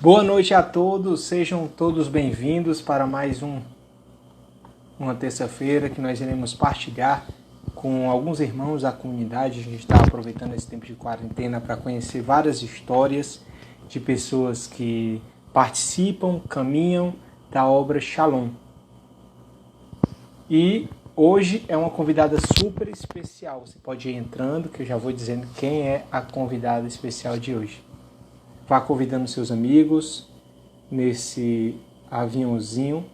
Boa noite a todos, sejam todos bem-vindos para mais uma terça-feira que nós iremos partilhar com alguns irmãos da comunidade. A gente está aproveitando esse tempo de quarentena para conhecer várias histórias de pessoas que participam, caminham da obra Shalom. E hoje é uma convidada super especial. Você pode ir entrando, que eu já vou dizendo quem é a convidada especial de hoje. Vá convidando seus amigos nesse aviãozinho.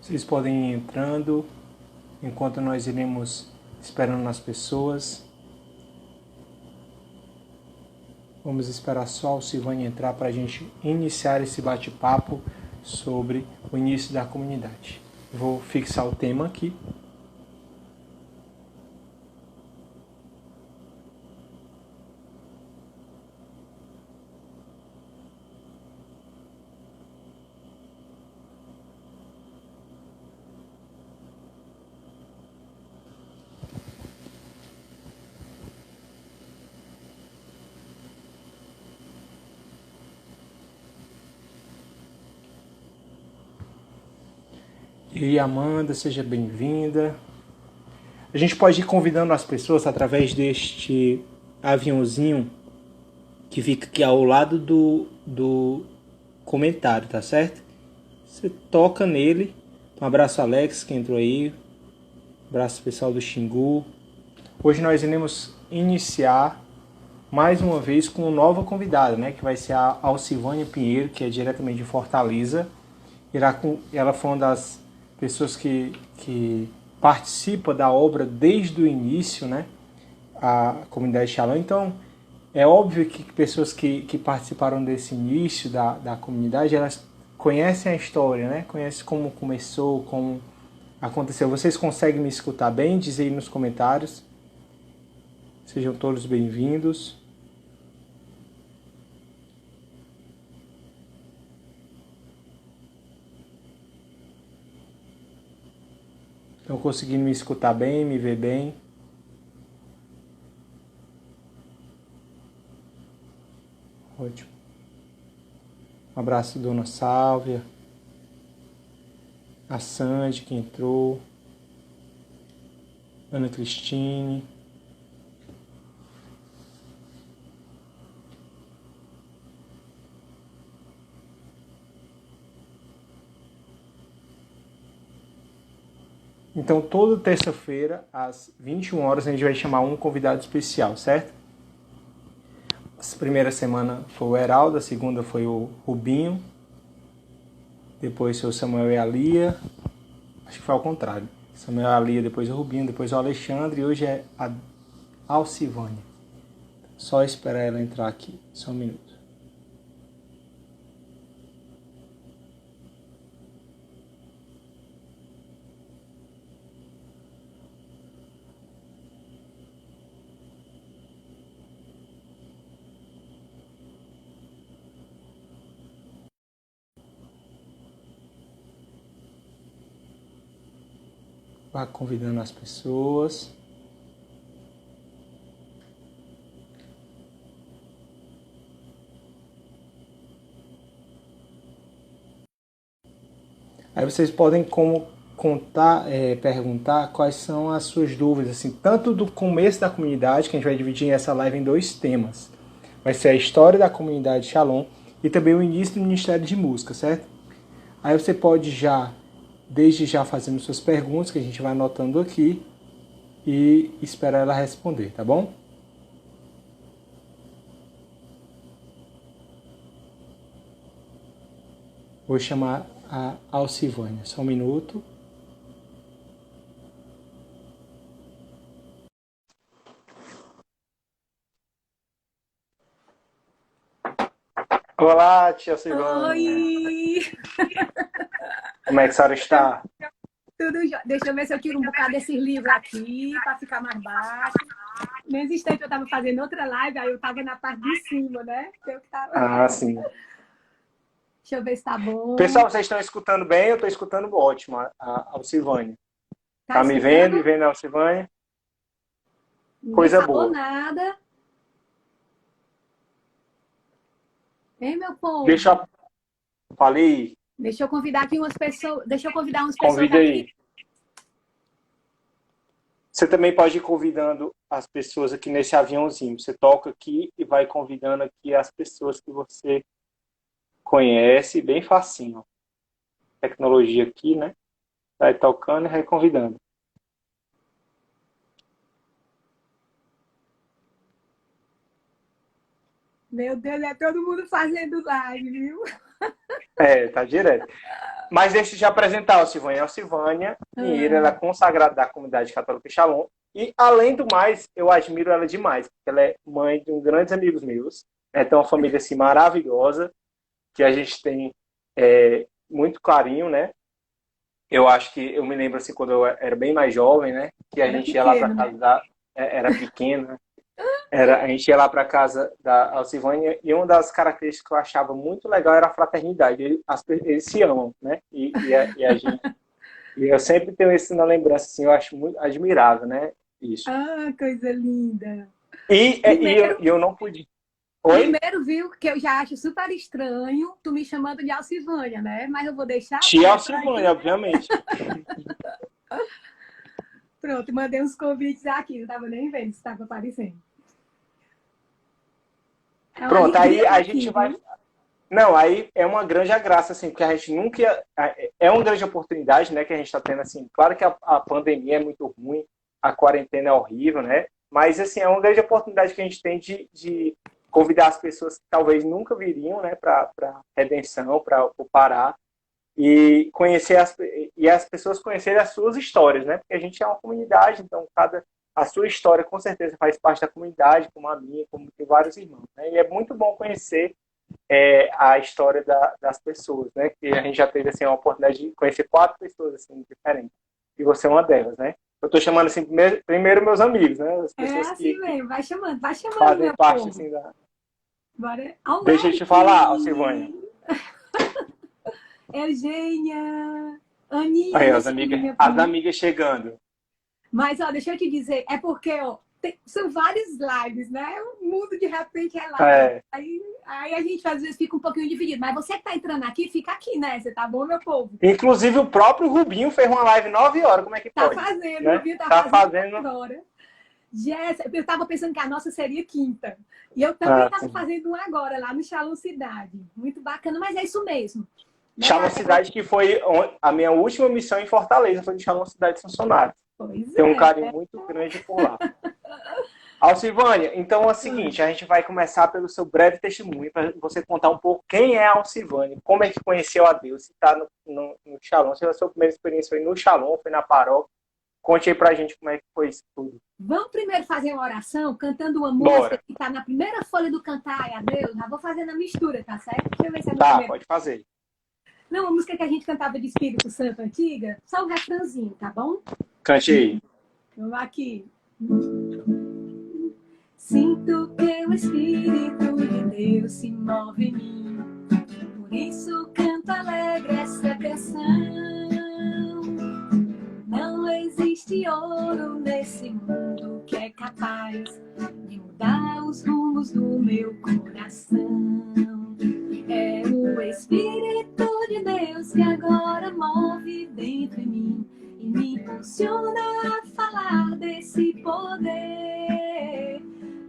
Vocês podem ir entrando enquanto nós iremos esperando as pessoas. Vamos esperar só o Silvânia entrar para a gente iniciar esse bate-papo sobre o início da comunidade. Vou fixar o tema aqui. E Amanda, seja bem-vinda. A gente pode ir convidando as pessoas através deste aviãozinho que fica aqui ao lado do comentário, tá certo? Você toca nele. Um abraço, Alex, que entrou aí. Um abraço pessoal do Xingu. Hoje nós iremos iniciar mais uma vez com uma nova convidada, né? Que vai ser a Alcivânia Pinheiro, que é diretamente de Fortaleza. Ela foi uma das pessoas que participa da obra desde o início, né? A comunidade Shalom. Então, é óbvio que pessoas que participaram desse início da comunidade, elas conhecem a história, né? Conhecem como começou, como aconteceu. Vocês conseguem me escutar bem? Diz aí nos comentários. Sejam todos bem-vindos. Estão conseguindo me escutar bem, me ver bem? Ótimo. Um abraço, Dona Sálvia. A Sandy, que entrou. Ana Cristine. Então, toda terça-feira, às 21 horas, a gente vai chamar um convidado especial, certo? A primeira semana foi o Heraldo, a segunda foi o Rubinho, depois foi o Samuel e a Lia, acho que foi ao contrário. Samuel e a Lia, depois o Rubinho, depois o Alexandre, e hoje é a Alcivânia. Só esperar ela entrar aqui, só um minuto. Vá convidando as pessoas. Aí vocês podem perguntar quais são as suas dúvidas, assim, tanto do começo da comunidade, que a gente vai dividir essa live em dois temas. Vai ser a história da comunidade Shalom e também o início do Ministério de Música, certo? Aí você pode desde já fazendo suas perguntas, que a gente vai anotando aqui, e esperar ela responder, tá bom? Vou chamar a Alcivânia, só um minuto. Olá, tia Silvânia. Oi! Como é que a senhora está? Tudo jóia. Deixa eu ver se eu tiro um bocado desses livros aqui para ficar mais baixo. Nesse instante eu estava fazendo outra live, aí eu estava na parte de cima, né? Ah, sim. Deixa eu ver se tá bom. Pessoal, vocês estão escutando bem? Eu estou escutando ótimo a Alcivânia. Tá Tá me vendo e escutando? vendo a Alcivânia? Ninguém Coisa falou boa. nada. Hein, meu Deixa povo? eu... Falei, Deixa eu convidar aqui umas pessoas. Deixa eu convidar umas pessoas convida aqui. aí. Você também pode ir convidando as pessoas aqui nesse aviãozinho. Você toca aqui e vai convidando aqui as pessoas que você conhece, bem facinho. Tecnologia aqui, né? Vai tocando e vai convidando. Meu Deus, é todo mundo fazendo live, viu? É, tá direto. Mas deixa eu te apresentar a Silvânia. A Silvânia Pinheiro, ela é Ah, consagrada da comunidade católica Shalom. E, além do mais, eu admiro ela demais, porque ela é mãe de um grandes amigos meus. Tem uma família assim, maravilhosa, que a gente tem muito carinho, né? Eu acho que eu me lembro assim, quando eu era bem mais jovem, né? Que a era gente ia lá para pequeno, né? casa era pequeno, né? A gente ia lá para casa da Alcivânia e uma das características que eu achava muito legal era a fraternidade. Eles se amam, né? E eu sempre tenho isso na lembrança, assim, eu acho muito admirável, né? Isso. Ah, coisa linda. E eu não podia. Oi? Primeiro, viu, que eu já acho super estranho tu me chamando de Alcivânia, né? Mas eu vou deixar Tia quieto aqui. Alcivânia, obviamente. Pronto, mandei uns convites aqui, não tava nem vendo se estava aparecendo. É uma Pronto, alegria aí estar a aqui, gente vai. viu? Não, aí é uma grande graça, assim, porque a gente nunca ia... É uma grande oportunidade, né, que a gente está tendo, assim. Claro que a pandemia é muito ruim, a quarentena é horrível, né? Mas, assim, é uma grande oportunidade que a gente tem de convidar as pessoas que talvez nunca viriam, né, para Redenção, para o Pará, e conhecer as pessoas conhecerem as suas histórias, né? Porque a gente é uma comunidade, então a sua história com certeza faz parte da comunidade, como a minha, como tem vários irmãos, né? E é muito bom conhecer a história das pessoas, né? Que a gente já teve assim, a oportunidade de conhecer 4 pessoas assim, diferentes. E você é uma delas, né? Eu estou chamando assim, primeiro meus amigos, né? As É pessoas assim que mesmo, vai chamando, fazem meu parte povo. assim da. Bora. Deixa eu te falar, Silvânia. Almeric, Eugênia, Aninha, Aí, não sei, minha as prima. amigas chegando. Mas, ó, deixa eu te dizer, é porque, ó, são vários lives, né? O mundo de repente é live. É, Aí a gente às vezes fica um pouquinho dividido. Mas você que tá entrando aqui, fica aqui, né? Você tá bom, meu povo? inclusive o próprio Rubinho fez uma live 9 horas, como é que Tá pode? fazendo, o Né? Rubinho tá Tá fazendo fazendo. agora. Eu tava pensando que a nossa seria quinta. E eu também Ah, tava sim. fazendo uma agora, lá no Shalom Cidade. Muito bacana, mas é isso mesmo. Né? Shalom Cidade, que foi a minha última missão em Fortaleza, foi de Shalom Cidade de Funcionários. Pois Tem um é. carinho muito grande por lá. Alcivânia, então é o seguinte, a gente vai começar pelo seu breve testemunho, para você contar um pouco quem é a Alcivânia, como é que conheceu a Deus, se está no Shalom, se a sua primeira experiência foi no Shalom, foi na paróquia. Conte aí pra gente como é que foi isso tudo. Vamos primeiro fazer uma oração cantando uma música Bora. que está na primeira folha do Cantai a Deus. Já vou fazendo a mistura, tá certo? Deixa eu ver se é no Tá, primeiro. pode fazer. Não, uma música que a gente cantava de Espírito Santo antiga, só o refrãozinho, tá bom? Cante aí. Vamos aqui. Sinto que o Espírito de Deus se move em mim, por isso canto alegre essa canção. Não existe ouro nesse mundo que é capaz de mudar os rumos do meu coração. É o Espírito de Deus que agora move dentro de mim e me impulsiona a falar desse poder.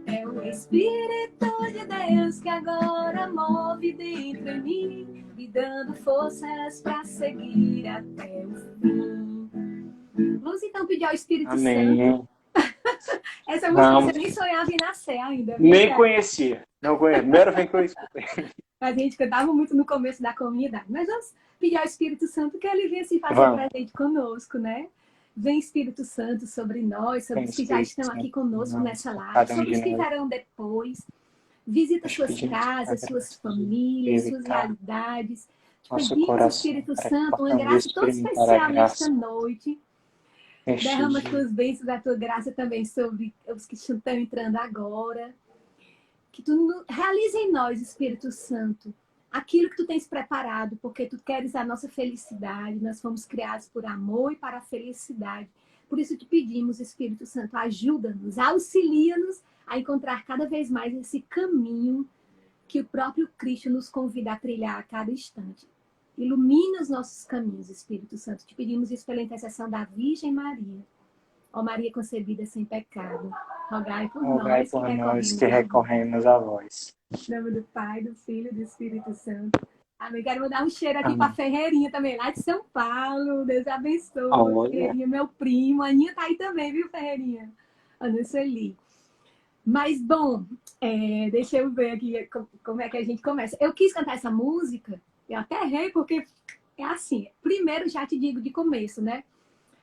É o Espírito de Deus que agora move dentro de mim, me dando forças para seguir até o fim. Vamos então pedir ao Espírito Santo. Amém. Essa música Vamos. você nem sonhava em nascer ainda, viu? Nem conhecia. Não conhecia. Primeira vez que eu escutei. A gente cantava muito no começo da comunidade. Mas vamos pedir ao Espírito Santo que ele venha se fazer Vamos. presente conosco, né? Vem Espírito Santo sobre nós, sobre os que já estão aqui conosco nessa live, Cada um sobre de os que nós. virão depois. Visita Nós suas pedimos a casas, suas graça de famílias, suas visitar realidades. Te nosso pedimos, coração, Espírito para que Santo, uma possamos graça toda experimentar a especial nesta graça noite. neste Derrama as dia. tuas bênçãos, a tua graça também sobre os que estão entrando agora. Que tu realize em nós, Espírito Santo, aquilo que tu tens preparado, porque tu queres a nossa felicidade. Nós fomos criados por amor e para a felicidade. Por isso te pedimos, Espírito Santo, ajuda-nos, auxilia-nos a encontrar cada vez mais esse caminho que o próprio Cristo nos convida a trilhar a cada instante. Ilumina os nossos caminhos, Espírito Santo. Te pedimos isso pela intercessão da Virgem Maria. Ó Maria concebida sem pecado, rogai por Rogai nós que por nós recorremos que a vós. recorremos a vós. Em nome do Pai, do Filho e do Espírito Santo. Amém. Quero mandar um cheiro aqui para a Amém. Ferreirinha também, lá de São Paulo. Deus abençoe. Olha, Ferreirinha, meu primo. A Aninha tá aí também, viu, Ferreirinha? Ana Sueli. Mas, bom, deixa eu ver aqui como é que a gente começa. Eu quis cantar essa música, eu até errei, porque é assim. Primeiro, já te digo de começo, né?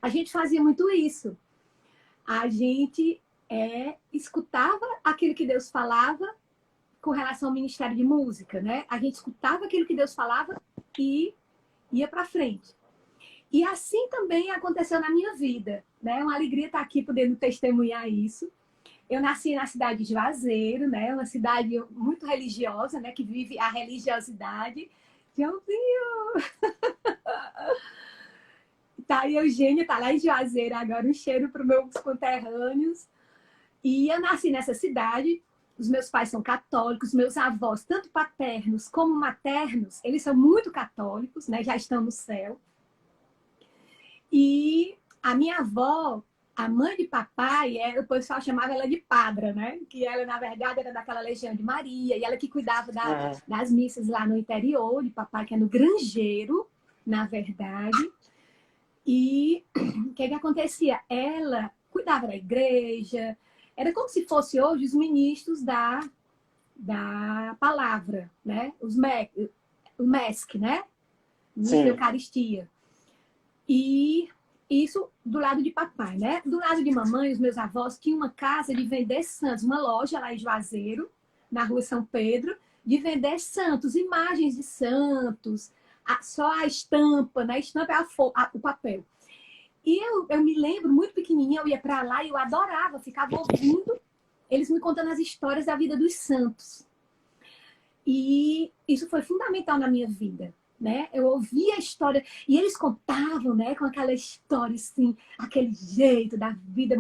A gente fazia muito isso. A gente escutava aquilo que Deus falava com relação ao ministério de música, né? A gente escutava aquilo que Deus falava e ia para frente. E assim também aconteceu na minha vida, né? Uma alegria estar aqui podendo testemunhar isso. Eu nasci na cidade de Juazeiro, né? Uma cidade muito religiosa, né? Que vive a religiosidade. Joãozinho! Tá, e Eugênia tá lá em Juazeiro agora, um cheiro para os meus conterrâneos. E eu nasci nessa cidade, os meus pais são católicos, meus avós, tanto paternos como maternos, eles são muito católicos, né? Já estão no céu. E a minha avó, a mãe de papai, o pessoal chamava ela de Padra, né? Que ela, na verdade, era daquela Legião de Maria, e ela que cuidava das missas lá no interior de papai, que é no Grangeiro, na verdade. E o que acontecia? Ela cuidava da igreja, era como se fosse hoje os ministros da palavra, né? O MESC, né? Ministro da Eucaristia. E isso do lado de papai, né? Do lado de mamãe, os meus avós tinham uma casa de vender santos, uma loja lá em Juazeiro, na rua São Pedro, de vender santos, imagens de santos, só a estampa, né? A estampa é o papel. E eu me lembro, muito pequenininha, eu ia para lá e eu adorava, ficava ouvindo eles me contando as histórias da vida dos santos. E isso foi fundamental na minha vida, né? Eu ouvia a história e eles contavam, né? Com aquela história, assim, aquele jeito da vida,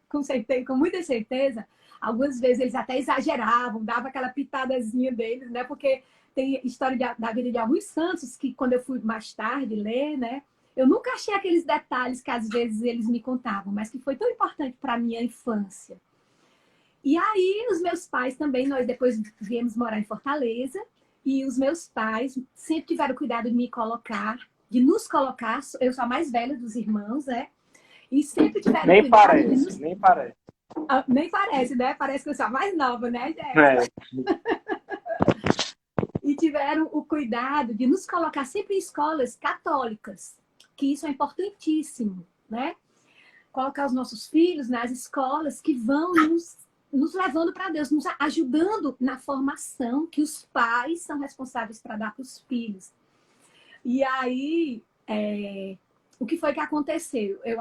com certeza, com muita certeza. Algumas vezes eles até exageravam, dava aquela pitadazinha deles, né? Porque tem história da vida de alguns santos que, quando eu fui mais tarde ler, né? Eu nunca achei aqueles detalhes que às vezes eles me contavam, mas que foi tão importante para a minha infância. E aí, os meus pais também, nós depois viemos morar em Fortaleza, e os meus pais sempre tiveram cuidado de me colocar, de nos colocar, eu sou a mais velha dos irmãos, né? E sempre tiveram nem cuidado parece, de nos... nem parece. Nem parece, né? Parece que eu sou a mais nova, né, É. E tiveram o cuidado de nos colocar sempre em escolas católicas, que isso é importantíssimo, né? Colocar os nossos filhos nas escolas que vão nos levando para Deus, nos ajudando na formação que os pais são responsáveis para dar para os filhos. E aí, o que foi que aconteceu? Eu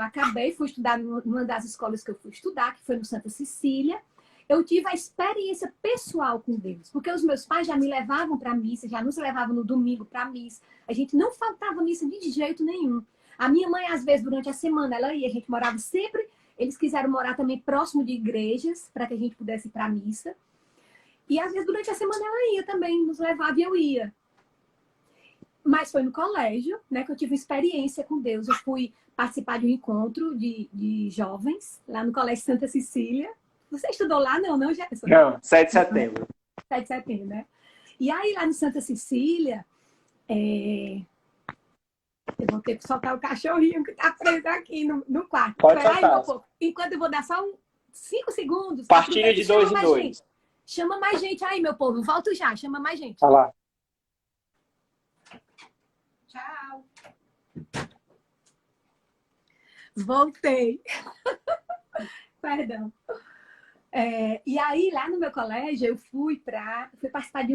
fui estudar numa das escolas que eu fui estudar, que foi no Santa Cecília. Eu tive a experiência pessoal com Deus, porque os meus pais já me levavam para a missa, já nos levavam no domingo para a missa. A gente não faltava missa de jeito nenhum. A minha mãe, às vezes, durante a semana, ela ia, a gente morava sempre, eles quiseram morar também próximo de igrejas, para que a gente pudesse ir para a missa. E, às vezes, durante a semana, ela ia também, nos levava e eu ia. Mas foi no colégio, né, que eu tive experiência com Deus. Eu fui participar de um encontro de jovens, lá no Colégio Santa Cecília. Você estudou lá? Não, Jefferson? Não, 7 de setembro. 7 de setembro, né? E aí, lá no Santa Cecília, eu vou ter que soltar o cachorrinho que tá preso aqui no quarto. Pode Peraí, soltar. meu povo. Enquanto eu vou dar só 5 segundos. Partilha de 2 em 2. Chama mais gente aí, meu povo. Volto já. Chama mais gente. Olha lá. Tchau. Voltei. Perdão. E aí, lá no meu colégio, eu fui participar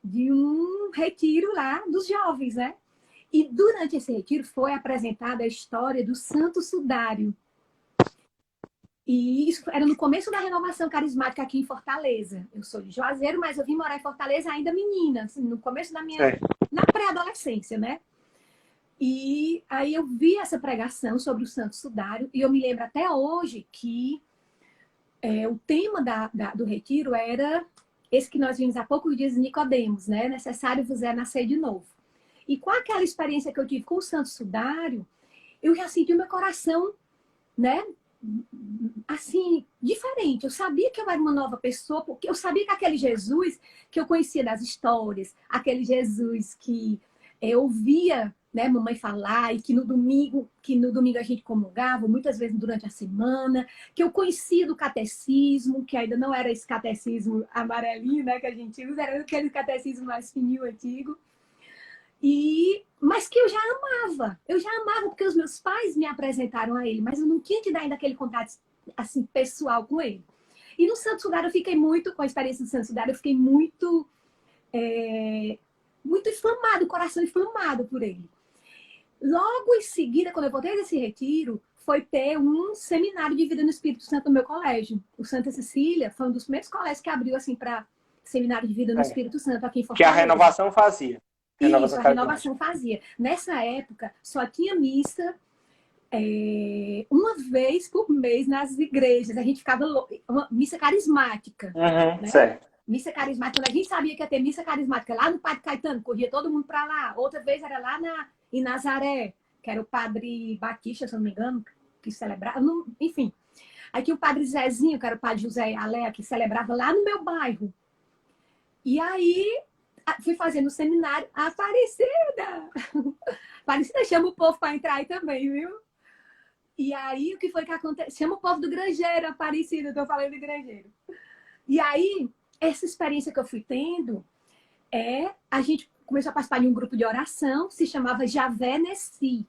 de um retiro lá dos jovens, né? E durante esse retiro foi apresentada a história do Santo Sudário. E isso era no começo da renovação carismática aqui em Fortaleza. Eu sou de Juazeiro, mas eu vim morar em Fortaleza ainda menina, assim, no começo da minha... na pré-adolescência, né? E aí eu vi essa pregação sobre o Santo Sudário e eu me lembro até hoje que o tema do retiro era esse que nós vimos há poucos dias, Nicodemos, né? Necessário vos é nascer de novo. E com aquela experiência que eu tive com o Santo Sudário, eu já senti o meu coração, né? Assim, diferente. Eu sabia que eu era uma nova pessoa, porque eu sabia que aquele Jesus que eu conhecia das histórias, aquele Jesus que eu ouvia, né, mamãe falar, e que no domingo a gente comungava, muitas vezes durante a semana, que eu conhecia do catecismo, que ainda não era esse catecismo amarelinho, né, que a gente usa, era aquele catecismo mais fininho, antigo. Mas que eu já amava porque os meus pais me apresentaram a ele, mas eu não tinha tido ainda aquele contato assim, pessoal com ele. E no Santo Sudário eu fiquei muito, com a experiência do Santo Sudário, eu fiquei muito inflamado, o coração inflamado por ele. Logo em seguida, quando eu voltei desse retiro, foi ter um seminário de vida no Espírito Santo no meu colégio. O Santa Cecília foi um dos primeiros colégios que abriu assim para seminário de vida no Espírito Santo aqui em Fortaleza. Que a renovação fazia. Isso, a renovação fazia. Nessa época, só tinha missa uma vez por mês nas igrejas. A gente ficava uma missa carismática. Né? Certo. Missa carismática. Quando a gente sabia que ia ter missa carismática lá no Padre Caetano, corria todo mundo para lá. Outra vez era lá em Nazaré, que era o Padre Batista, se eu não me engano, que celebrava. Enfim. Aí tinha o Padre Zezinho, que era o Padre José Alé, que celebrava lá no meu bairro. E aí fui fazendo o seminário. Aparecida! Aparecida chama o povo para entrar aí também, viu? E aí, o que foi que aconteceu? Chama o povo do Grangeiro, Aparecida, estou falando de Grangeiro. E aí, essa experiência que eu fui tendo, a gente começou a participar de um grupo de oração, se chamava Javé Nessi.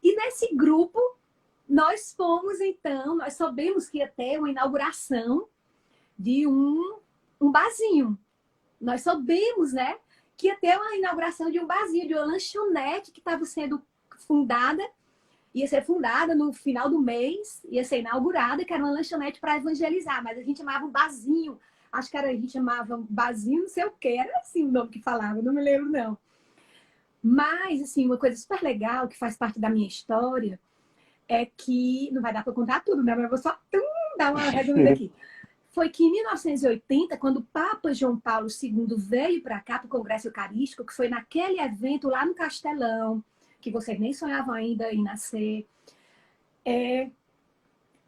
E nesse grupo, nós soubemos que ia ter uma inauguração de um barzinho. Nós soubemos, né, que ia ter uma inauguração de um barzinho, de uma lanchonete que estava sendo fundada, ia ser fundada no final do mês, ia ser inaugurada, que era uma lanchonete para evangelizar, mas a gente chamava um barzinho, acho que a gente chamava barzinho não sei o que, era assim o nome que falava, não me lembro não. Mas, assim, uma coisa super legal que faz parte da minha história é que, não vai dar para contar tudo, né, mas eu vou só dar uma resumida aqui. Foi que em 1980, quando o Papa João Paulo II veio para cá, para o Congresso Eucarístico, que foi naquele evento lá no Castelão, que vocês nem sonhavam ainda em nascer,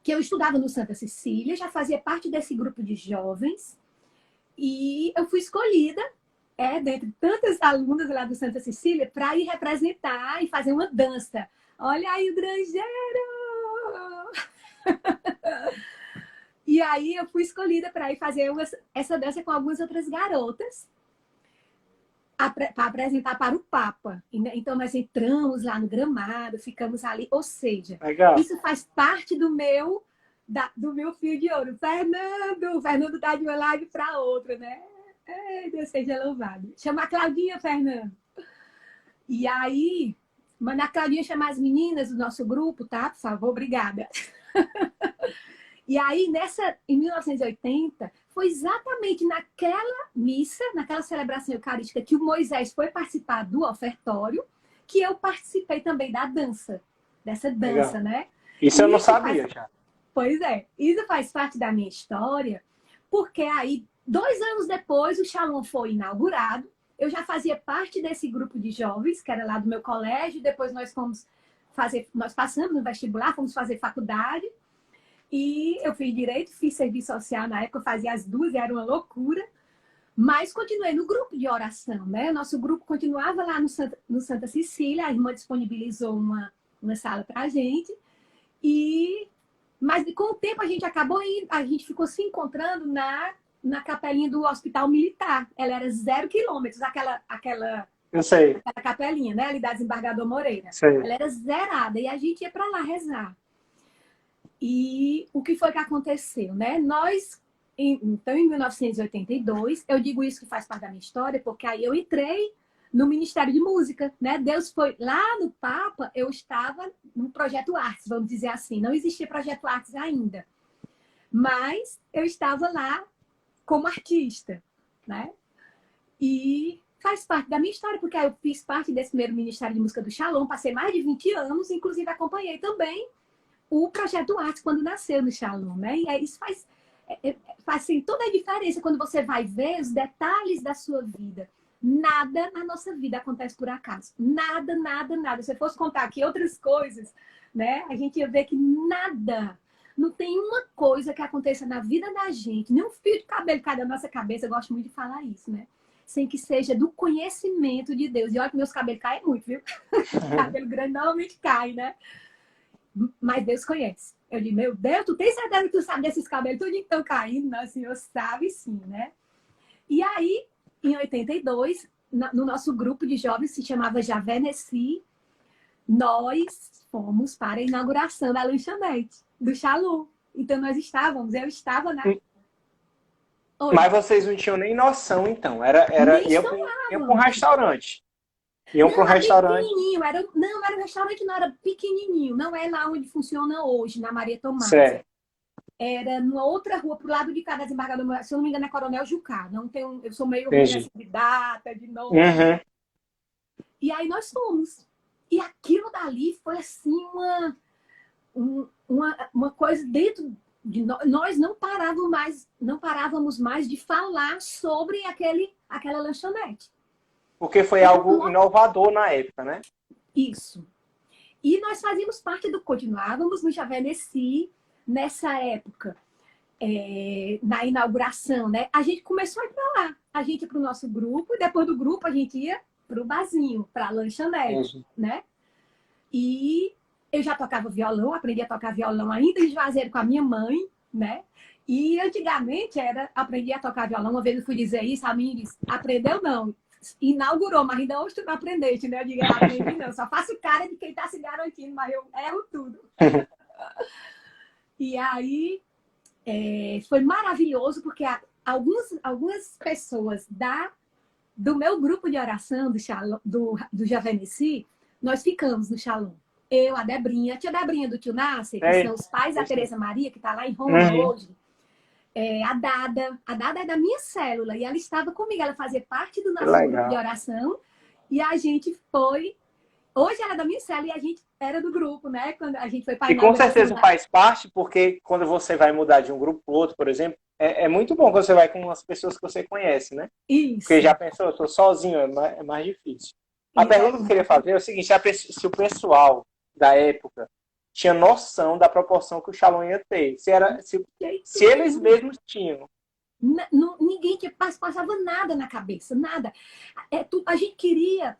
que eu estudava no Santa Cecília, já fazia parte desse grupo de jovens, e eu fui escolhida, dentre tantas alunas lá do Santa Cecília, para ir representar e fazer uma dança. Olha aí o Grangeiro! E aí eu fui escolhida para ir fazer essa dança com algumas outras garotas para apresentar para o Papa. Então nós entramos lá no gramado, ficamos ali, ou seja, isso faz parte do meu fio de ouro. Fernando está de uma live para outra, né? Deus seja louvado. Chama a Claudinha, Fernando. E aí, manda a Claudinha chamar as meninas do nosso grupo, tá? Por favor, obrigada. E aí, em 1980, foi exatamente naquela missa, naquela celebração eucarística, que o Moisés foi participar do ofertório, que eu participei também da dança, dessa dança, legal, né? Isso eu não sabia, já. Pois é, isso faz parte da minha história, porque aí, 2 anos depois, o Shalom foi inaugurado, eu já fazia parte desse grupo de jovens, que era lá do meu colégio, depois nós passamos no vestibular, fomos fazer faculdade, e eu fiz direito, fiz serviço social na época, eu fazia as duas, era uma loucura. Mas continuei no grupo de oração, né? Nosso grupo continuava lá no Santa Cecília, a irmã disponibilizou uma sala para a gente. Mas com o tempo a gente ficou se encontrando na capelinha do Hospital Militar. Ela era 0 quilômetros, aquela eu sei, aquela capelinha, né? Ali da Desembargador Moreira. Sei. Ela era zerada e a gente ia para lá rezar. E o que foi que aconteceu, né? Então, em 1982, eu digo isso que faz parte da minha história, porque aí eu entrei no Ministério de Música, né? Deus foi lá no Papa, eu estava no Projeto Artes, vamos dizer assim. Não existia Projeto Artes ainda, mas eu estava lá como artista, né? E faz parte da minha história, porque eu fiz parte desse primeiro Ministério de Música do Shalom, passei mais de 20 anos, inclusive acompanhei também o Projeto Artes quando nasceu no Shalom, né? E isso faz assim, toda a diferença quando você vai ver os detalhes da sua vida. Nada na nossa vida acontece por acaso. Nada, nada, nada. Se eu fosse contar aqui outras coisas, né? A gente ia ver que nada, não tem uma coisa que aconteça na vida da gente, nem um fio de cabelo cai da nossa cabeça, eu gosto muito de falar isso, né? Sem que seja do conhecimento de Deus. E olha que meus cabelos caem muito, viu? Cabelo grande normalmente cai, né? Mas Deus conhece. Eu digo, meu Deus, tu tem certeza que tu sabe desses cabelos tudo que estão caindo? Não, o Senhor sabe sim, né? E aí, em 82, no nosso grupo de jovens, se chamava Javé Nessi, nós fomos para a inauguração da lanchonete do Shalom. Então, eu estava na... Oi. Mas vocês não tinham nem noção, então. Nem Iam para um restaurante. Iam para um Não, era restaurante. pequenininho. Não, era um restaurante, não era pequenininho. Não é lá onde funciona hoje, na Maria Tomás. Certo. Era numa outra rua, pro lado de cá da desembargadora, se eu não me engano, é Coronel Jucá. Não tenho, eu sou meio ruim Entendi. de data, de nome. Uhum. E aí nós fomos. E aquilo dali foi assim uma coisa dentro de nós não parávamos mais de falar sobre aquela lanchonete. Porque foi algo inovador na época, né? Isso. E nós fazíamos parte continuávamos no Javé Nessi nessa época, na inauguração, né? A gente começou a ir para lá. A gente ia para o nosso grupo, e depois do grupo a gente ia para o barzinho, para a lanchonete, né? E eu já tocava violão, aprendi a tocar violão ainda em Juazeiro com a minha mãe, né? E antigamente aprendi a tocar violão. Uma vez eu fui dizer isso, a minha disse, aprendeu não. Inaugurou, mas ainda hoje tu não aprendeste, né? Eu digo, aprendi não, só faço cara de quem tá se garantindo, mas eu erro tudo. E aí foi maravilhoso, porque algumas pessoas do meu grupo de oração do Javé Nessi, nós ficamos no Shalom. Eu, a Debrinha, a tia Debrinha do tio Nasser, que são os pais da Tereza Maria, que está lá em Roma hoje. A Dada é da minha célula, e ela estava comigo, ela fazia parte do nosso grupo de oração, e a gente foi... Hoje ela é da minha célula e a gente era do grupo, né? Quando a gente foi para a inauguração. E com certeza faz parte, porque quando você vai mudar de um grupo para o outro, por exemplo, é muito bom quando você vai com as pessoas que você conhece, né? Isso. Porque já pensou, eu estou sozinho, é mais difícil. A pergunta que eu queria fazer é o seguinte, se o pessoal da época tinha noção da proporção que o Shalom ia ter. Se eles mesmos tinham. Ninguém passava nada na cabeça, nada. A gente queria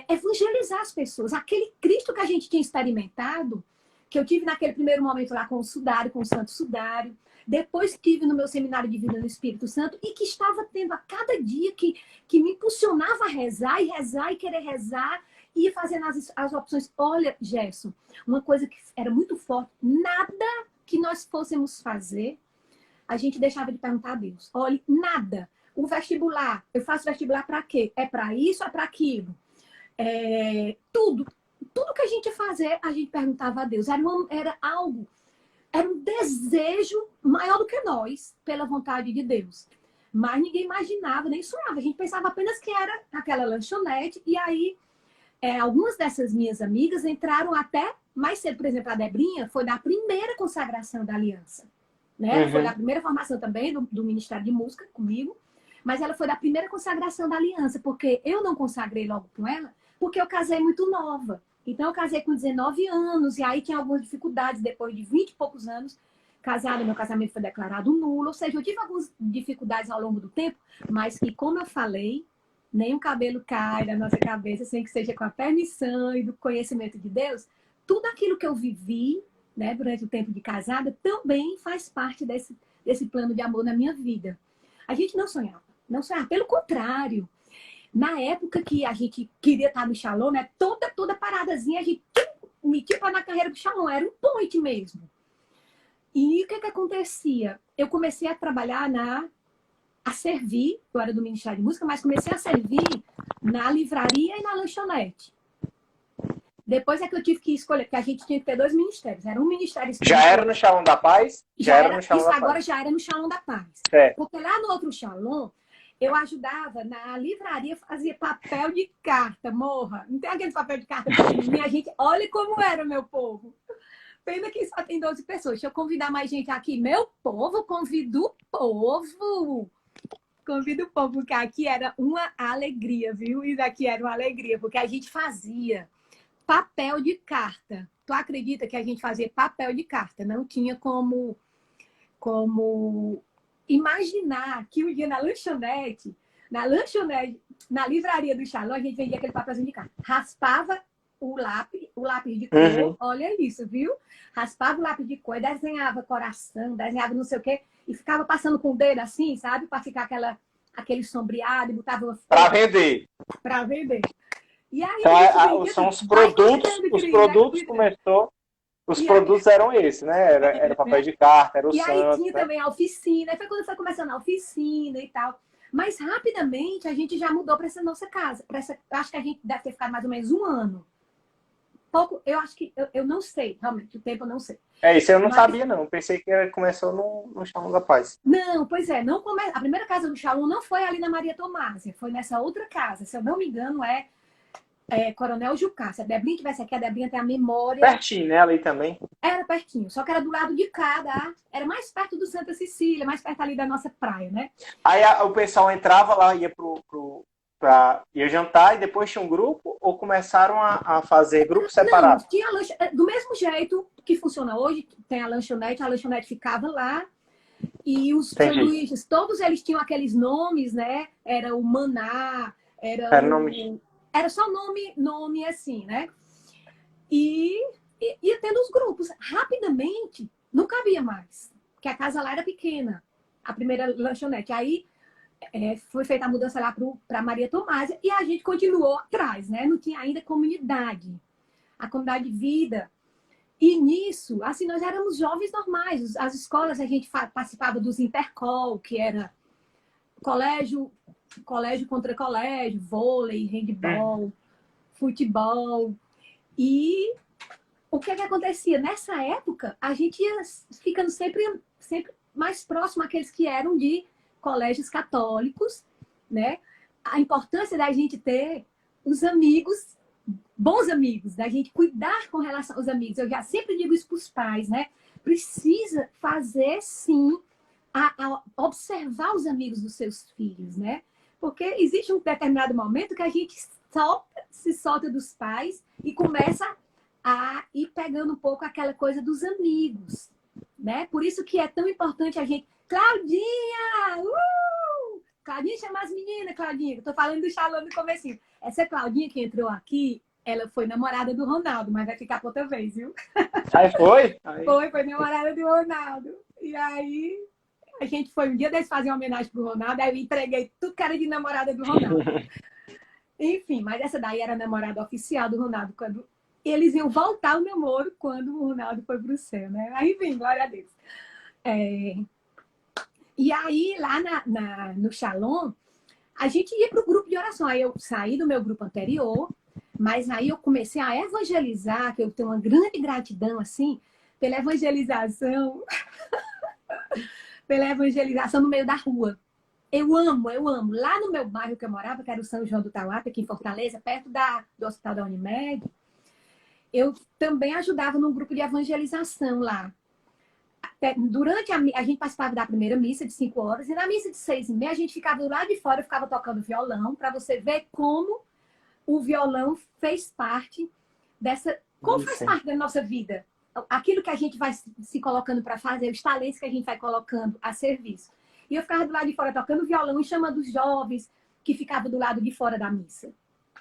evangelizar as pessoas. Aquele Cristo que a gente tinha experimentado, que eu tive naquele primeiro momento lá com o Sudário, com o Santo Sudário, depois tive no meu seminário de vida no Espírito Santo, e que estava tendo a cada dia que me impulsionava a rezar e querer rezar, e fazendo as opções. Olha, Gerson, uma coisa que era muito forte, nada que nós fôssemos fazer, a gente deixava de perguntar a Deus. Olha, nada. O vestibular, eu faço vestibular para quê? É para isso, é para aquilo? Tudo que a gente ia fazer, a gente perguntava a Deus. Era um desejo maior do que nós, pela vontade de Deus. Mas ninguém imaginava, nem sonhava. A gente pensava apenas que era aquela lanchonete. E aí, algumas dessas minhas amigas entraram até mais cedo. Por exemplo, a Debrinha foi da primeira consagração da aliança. Né? Foi da primeira formação também do Ministério de Música comigo. Mas ela foi da primeira consagração da aliança. Porque eu não consagrei logo com ela, porque eu casei muito nova. Então, eu casei com 19 anos, e aí tinha algumas dificuldades. Depois de 20 e poucos anos casada, meu casamento foi declarado nulo. Ou seja, eu tive algumas dificuldades ao longo do tempo, mas que, como eu falei, nem o cabelo cai da nossa cabeça sem que seja com a permissão e do conhecimento de Deus. Tudo aquilo que eu vivi, né, durante o tempo de casada, também faz parte desse plano de amor na minha vida. A gente não sonhava. Pelo contrário. Na época que a gente queria estar no Shalom, né, toda paradazinha, a gente metia para na carreira do Shalom, era um point mesmo. E o que que acontecia? Eu comecei a trabalhar a servir, eu era do Ministério de Música, mas comecei a servir na livraria e na lanchonete. Depois é que eu tive que escolher, porque a gente tinha que ter 2 ministérios. Era um ministério Já espiritual. era no Shalom da Paz? Já era no Shalom isso da agora Paz. já era no Shalom da Paz. É. Porque lá no outro Shalom, eu ajudava na livraria, fazia papel de carta, morra. Não tem aquele papel de carta pequenininho, a gente, olha como era, meu povo. Pena que só tem 12 pessoas. Deixa eu convidar mais gente aqui. Meu povo, convido o povo. Convido o povo, porque aqui era uma alegria, viu? Isso aqui era uma alegria, porque a gente fazia papel de carta. Tu acredita que a gente fazia papel de carta? Não tinha como imaginar que um dia na lanchonete, na livraria do Shalom, a gente vendia aquele papelzinho de carta. Raspava o lápis de cor, olha isso, viu? Raspava o lápis de cor, desenhava coração, desenhava não sei o quê, e ficava passando com o dedo assim, sabe? Para ficar aquele sombreado, e botava... Para vender. Para vender. E aí, Então, são os produtos, começou... Os produtos eram esses, né? Era papel de carta, era o santo. E aí tinha né? também a oficina. Aí foi quando foi começando a oficina e tal. Mas rapidamente a gente já mudou para essa nossa casa. Acho que a gente deve ter ficado mais ou menos 1 ano. Pouco, eu acho que... Eu não sei, realmente. O tempo eu não sei. Isso eu não sabia, não. Pensei que começou no Shalom da Paz. Não, pois é. A primeira casa do Shalom não foi ali na Maria Tomásia. Foi nessa outra casa. Se eu não me engano, Coronel Jucá. Se a Debrinha tivesse aqui, a Debrinha tem a memória. Pertinho, né? Ali também. Era pertinho, só que era do lado de cá, era mais perto do Santa Cecília, mais perto ali da nossa praia, né? Aí o pessoal entrava lá, ia jantar e depois tinha um grupo, ou começaram a fazer grupos separados? Não, tinha do mesmo jeito que funciona hoje, tem a lanchonete ficava lá, e os sanduíches, todos eles tinham aqueles nomes, né? Era o Maná, era só nome assim, né? E ia tendo os grupos. Rapidamente, não cabia mais. Porque a casa lá era pequena. A primeira lanchonete. Aí foi feita a mudança lá para Maria Tomásia e a gente continuou atrás, né? Não tinha ainda comunidade. A comunidade de vida. E nisso, assim, nós éramos jovens normais. As escolas, a gente participava dos Intercol, que era colégio contra colégio, vôlei, handball, futebol. E o que acontecia? Nessa época, a gente ia ficando sempre mais próximo àqueles que eram de colégios católicos, né? A importância da gente ter os amigos, bons amigos, da gente cuidar com relação aos amigos. Eu já sempre digo isso para os pais, né? Precisa fazer, sim, a observar os amigos dos seus filhos, né? Porque existe um determinado momento que a gente se solta dos pais e começa a ir pegando um pouco aquela coisa dos amigos, né? Por isso que é tão importante a gente... Claudinha! Claudinha, chama as meninas, Claudinha. Eu tô falando do Shalom no comecinho. Essa Claudinha que entrou aqui, ela foi namorada do Ronaldo, mas vai ficar pra outra vez, viu? Aí foi? Foi namorada do Ronaldo. E aí... A gente foi um dia desses fazer uma homenagem pro Ronaldo, aí eu entreguei tudo que era de namorada do Ronaldo. Enfim, mas essa daí era a namorada oficial do Ronaldo, quando eles iam voltar o namoro quando o Ronaldo foi pro céu, né? Aí vem, glória a Deus. E aí, lá no Shalom, a gente ia pro grupo de oração. Aí eu saí do meu grupo anterior, mas aí eu comecei a evangelizar, que eu tenho uma grande gratidão, assim, pela evangelização... pela evangelização no meio da rua. Eu amo. Lá no meu bairro que eu morava, que era o São João do Tauape, aqui em Fortaleza, perto do Hospital da Unimed, eu também ajudava num grupo de evangelização lá. Durante a gente participava da primeira missa de 5 horas, e na missa de 6h30 a gente ficava do lado de fora, eu ficava tocando violão, para você ver como o violão fez parte dessa... Como faz parte da nossa vida? Aquilo que a gente vai se colocando para fazer, os talentos que a gente vai colocando a serviço. E eu ficava do lado de fora tocando violão e chamando os jovens que ficavam do lado de fora da missa.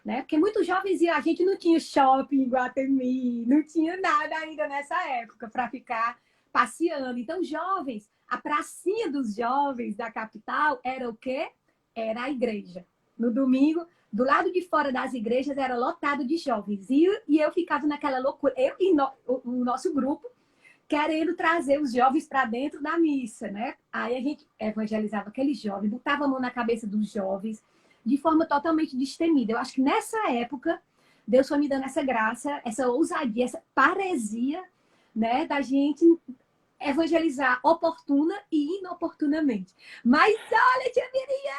Né? Porque muitos jovens, a gente não tinha shopping em Guatemi, não tinha nada ainda nessa época para ficar passeando. Então, jovens, a pracinha dos jovens da capital era o quê? Era a igreja. No domingo, do lado de fora das igrejas era lotado de jovens. E eu ficava naquela loucura. Eu e o nosso grupo querendo trazer os jovens para dentro da missa, né? Aí a gente evangelizava aqueles jovens, botava a mão na cabeça dos jovens de forma totalmente destemida. Eu acho que nessa época, Deus foi me dando essa graça, essa ousadia, essa paresia, né, da gente evangelizar oportuna e inoportunamente. Mas olha, tia Miriam,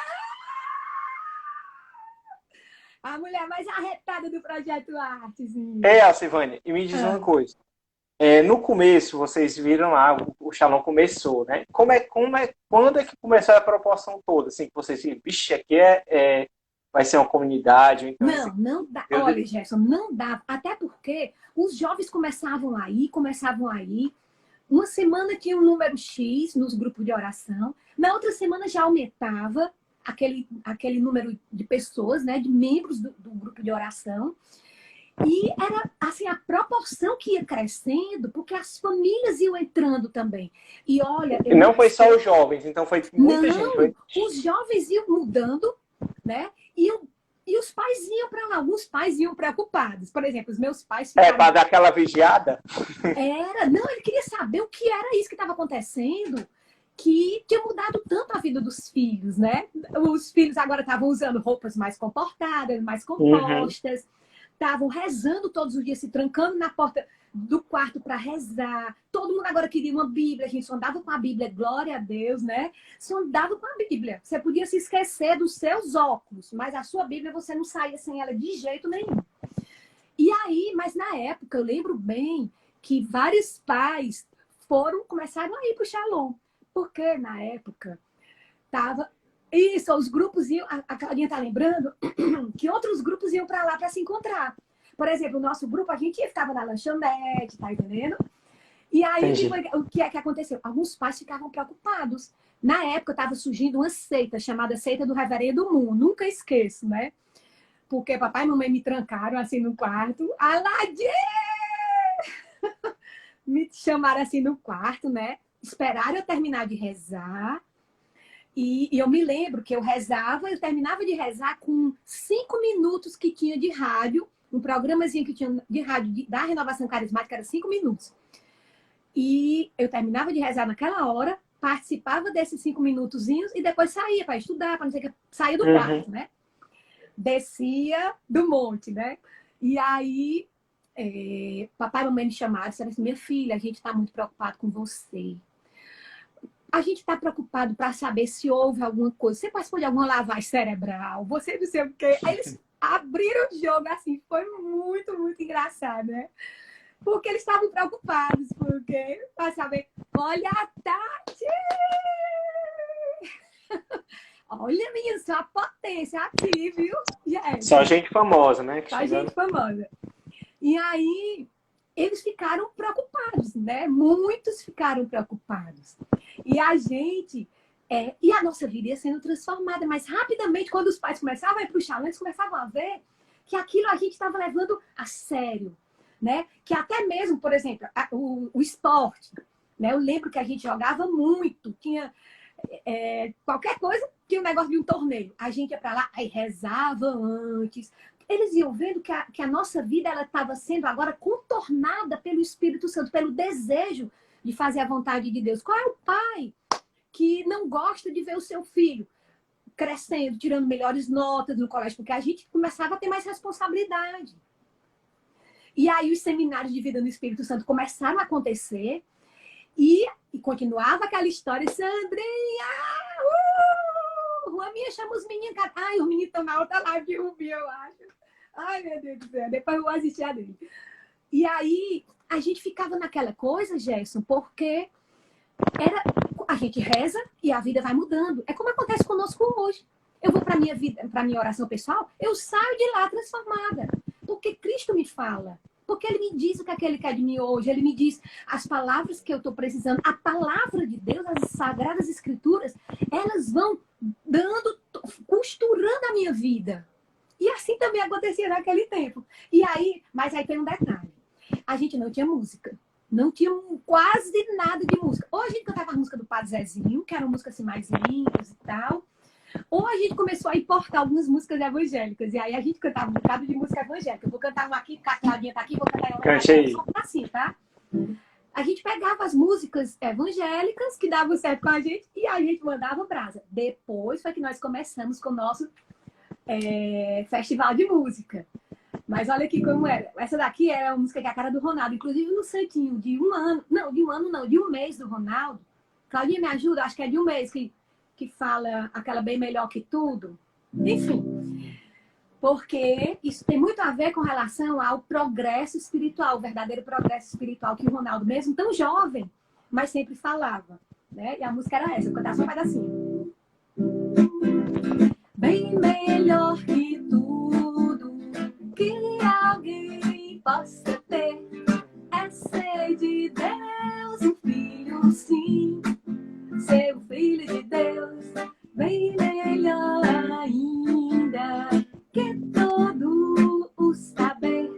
a mulher mais arretada do Projeto Artezinho. Alcivane, e me diz uma coisa. No começo, vocês viram lá, o Shalom começou, né? Quando é que começou a proporção toda? Assim, que vocês viram, vixe, aqui vai ser uma comunidade. Então, não dá. Olha, Gerson, não dá. Até porque os jovens começavam aí. Uma semana tinha um número X nos grupos de oração. Na outra semana já aumentava aquele número de pessoas, né? De membros do grupo de oração. E era assim a proporção que ia crescendo, porque as famílias iam entrando também. E olha, e não foi só os jovens, então foi muita gente. Os jovens iam mudando, né? E os pais iam para lá. Alguns pais iam preocupados. Por exemplo, os meus pais ficavam... para dar aquela vigiada? Não, ele queria saber o que era isso que estava acontecendo, que tinha mudado tanto a vida dos filhos, né? Os filhos agora estavam usando roupas mais comportadas, mais compostas. Estavam rezando todos os dias, se trancando na porta do quarto para rezar. Todo mundo agora queria uma Bíblia. A gente só andava com a Bíblia, glória a Deus, né? Só andava com a Bíblia. Você podia se esquecer dos seus óculos, mas a sua Bíblia você não saía sem ela de jeito nenhum. E aí, mas na época, eu lembro bem que vários pais começaram a ir para o Shalom. Porque na época estava... Isso, os grupos iam... A Claudinha está lembrando que outros grupos iam para lá para se encontrar. Por exemplo, o nosso grupo, a gente ficava na lanchonete, tá entendendo? E aí, o que é que aconteceu? Alguns pais ficavam preocupados. Na época, estava surgindo uma seita chamada Seita do Reverendo Moon. Nunca esqueço, né? Porque papai e mamãe me trancaram assim no quarto. Aladim! Me chamaram assim no quarto, né? Esperaram eu terminar de rezar. E eu me lembro que eu terminava de rezar com 5 minutos que tinha de rádio, um programazinho que tinha de rádio da Renovação Carismática, era 5 minutos. E eu terminava de rezar naquela hora, participava desses 5 minutozinhos e depois saía para estudar, para não sei o que, saía do quarto, né? Descia do monte, né? E aí, papai e mamãe me chamaram e disseram assim, minha filha, a gente está muito preocupado com você. A gente está preocupado para saber se houve alguma coisa. Você participou de alguma lavagem cerebral? Você não sei o quê. Aí eles abriram o jogo assim. Foi muito, muito engraçado, né? Porque eles estavam preocupados. Para saber... Olha a Tati! Olha, menina, só a potência aqui, viu? Gente. Só gente famosa, né? Só gente famosa. E aí... eles ficaram preocupados, né? Muitos ficaram preocupados. E a gente... e a nossa vida ia sendo transformada. Mas rapidamente, quando os pais começavam a ir para o Shalom, eles começavam a ver que aquilo a gente estava levando a sério, né? Que até mesmo, por exemplo, o esporte, né? Eu lembro que a gente jogava muito. Tinha qualquer coisa, tinha um negócio de um torneio. A gente ia para lá, aí rezava antes... Eles iam vendo que a nossa vida estava sendo agora contornada pelo Espírito Santo, pelo desejo de fazer a vontade de Deus. Qual é o pai que não gosta de ver o seu filho crescendo, tirando melhores notas no colégio? Porque a gente começava a ter mais responsabilidade. E aí os seminários de vida no Espírito Santo começaram a acontecer e continuava aquela história, Sandrinha! Ruaminha chama os meninos. Ai, os meninos estão na outra live de Rubi, eu acho. Ai, meu Deus do céu. Depois eu vou assistir a dele. E aí, a gente ficava naquela coisa, Gerson, porque a gente reza e a vida vai mudando. É como acontece conosco hoje. Eu vou para minha vida, para minha oração pessoal, eu saio de lá transformada. Porque Cristo me fala. Porque Ele me diz o que é que Ele quer de mim hoje. Ele me diz as palavras que eu estou precisando. A palavra de Deus, as Sagradas Escrituras, elas vão costurando a minha vida. E assim também acontecia naquele tempo. E aí, mas aí tem um detalhe. A gente não tinha música. Não tinha quase nada de música. Ou a gente cantava a música do Padre Zezinho, que era uma música assim mais limpas e tal. Ou a gente começou a importar algumas músicas evangélicas. E aí a gente cantava um bocado de música evangélica. Eu vou cantar uma aqui, porque a Claudinha tá aqui, vou cantar uma aqui, só assim, tá? a gente pegava as músicas evangélicas que davam certo com a gente e a gente mandava brasa. Depois foi que nós começamos com o nosso festival de música. Mas olha aqui como era. Essa daqui era a música que é a cara do Ronaldo. Inclusive no santinho de um ano. Não, de um ano não, de um mês do Ronaldo. Claudinha, me ajuda? Acho que é de um mês que fala aquela bem melhor que tudo. Enfim. Porque isso tem muito a ver com relação ao progresso espiritual, o verdadeiro progresso espiritual que o Ronaldo, mesmo tão jovem, mas sempre falava. Né? E a música era essa, eu cantava só um pedacinho. Bem melhor que tudo que alguém possa ter é ser de Deus um filho, sim. Ser o filho de Deus, bem melhor ainda que todo o saber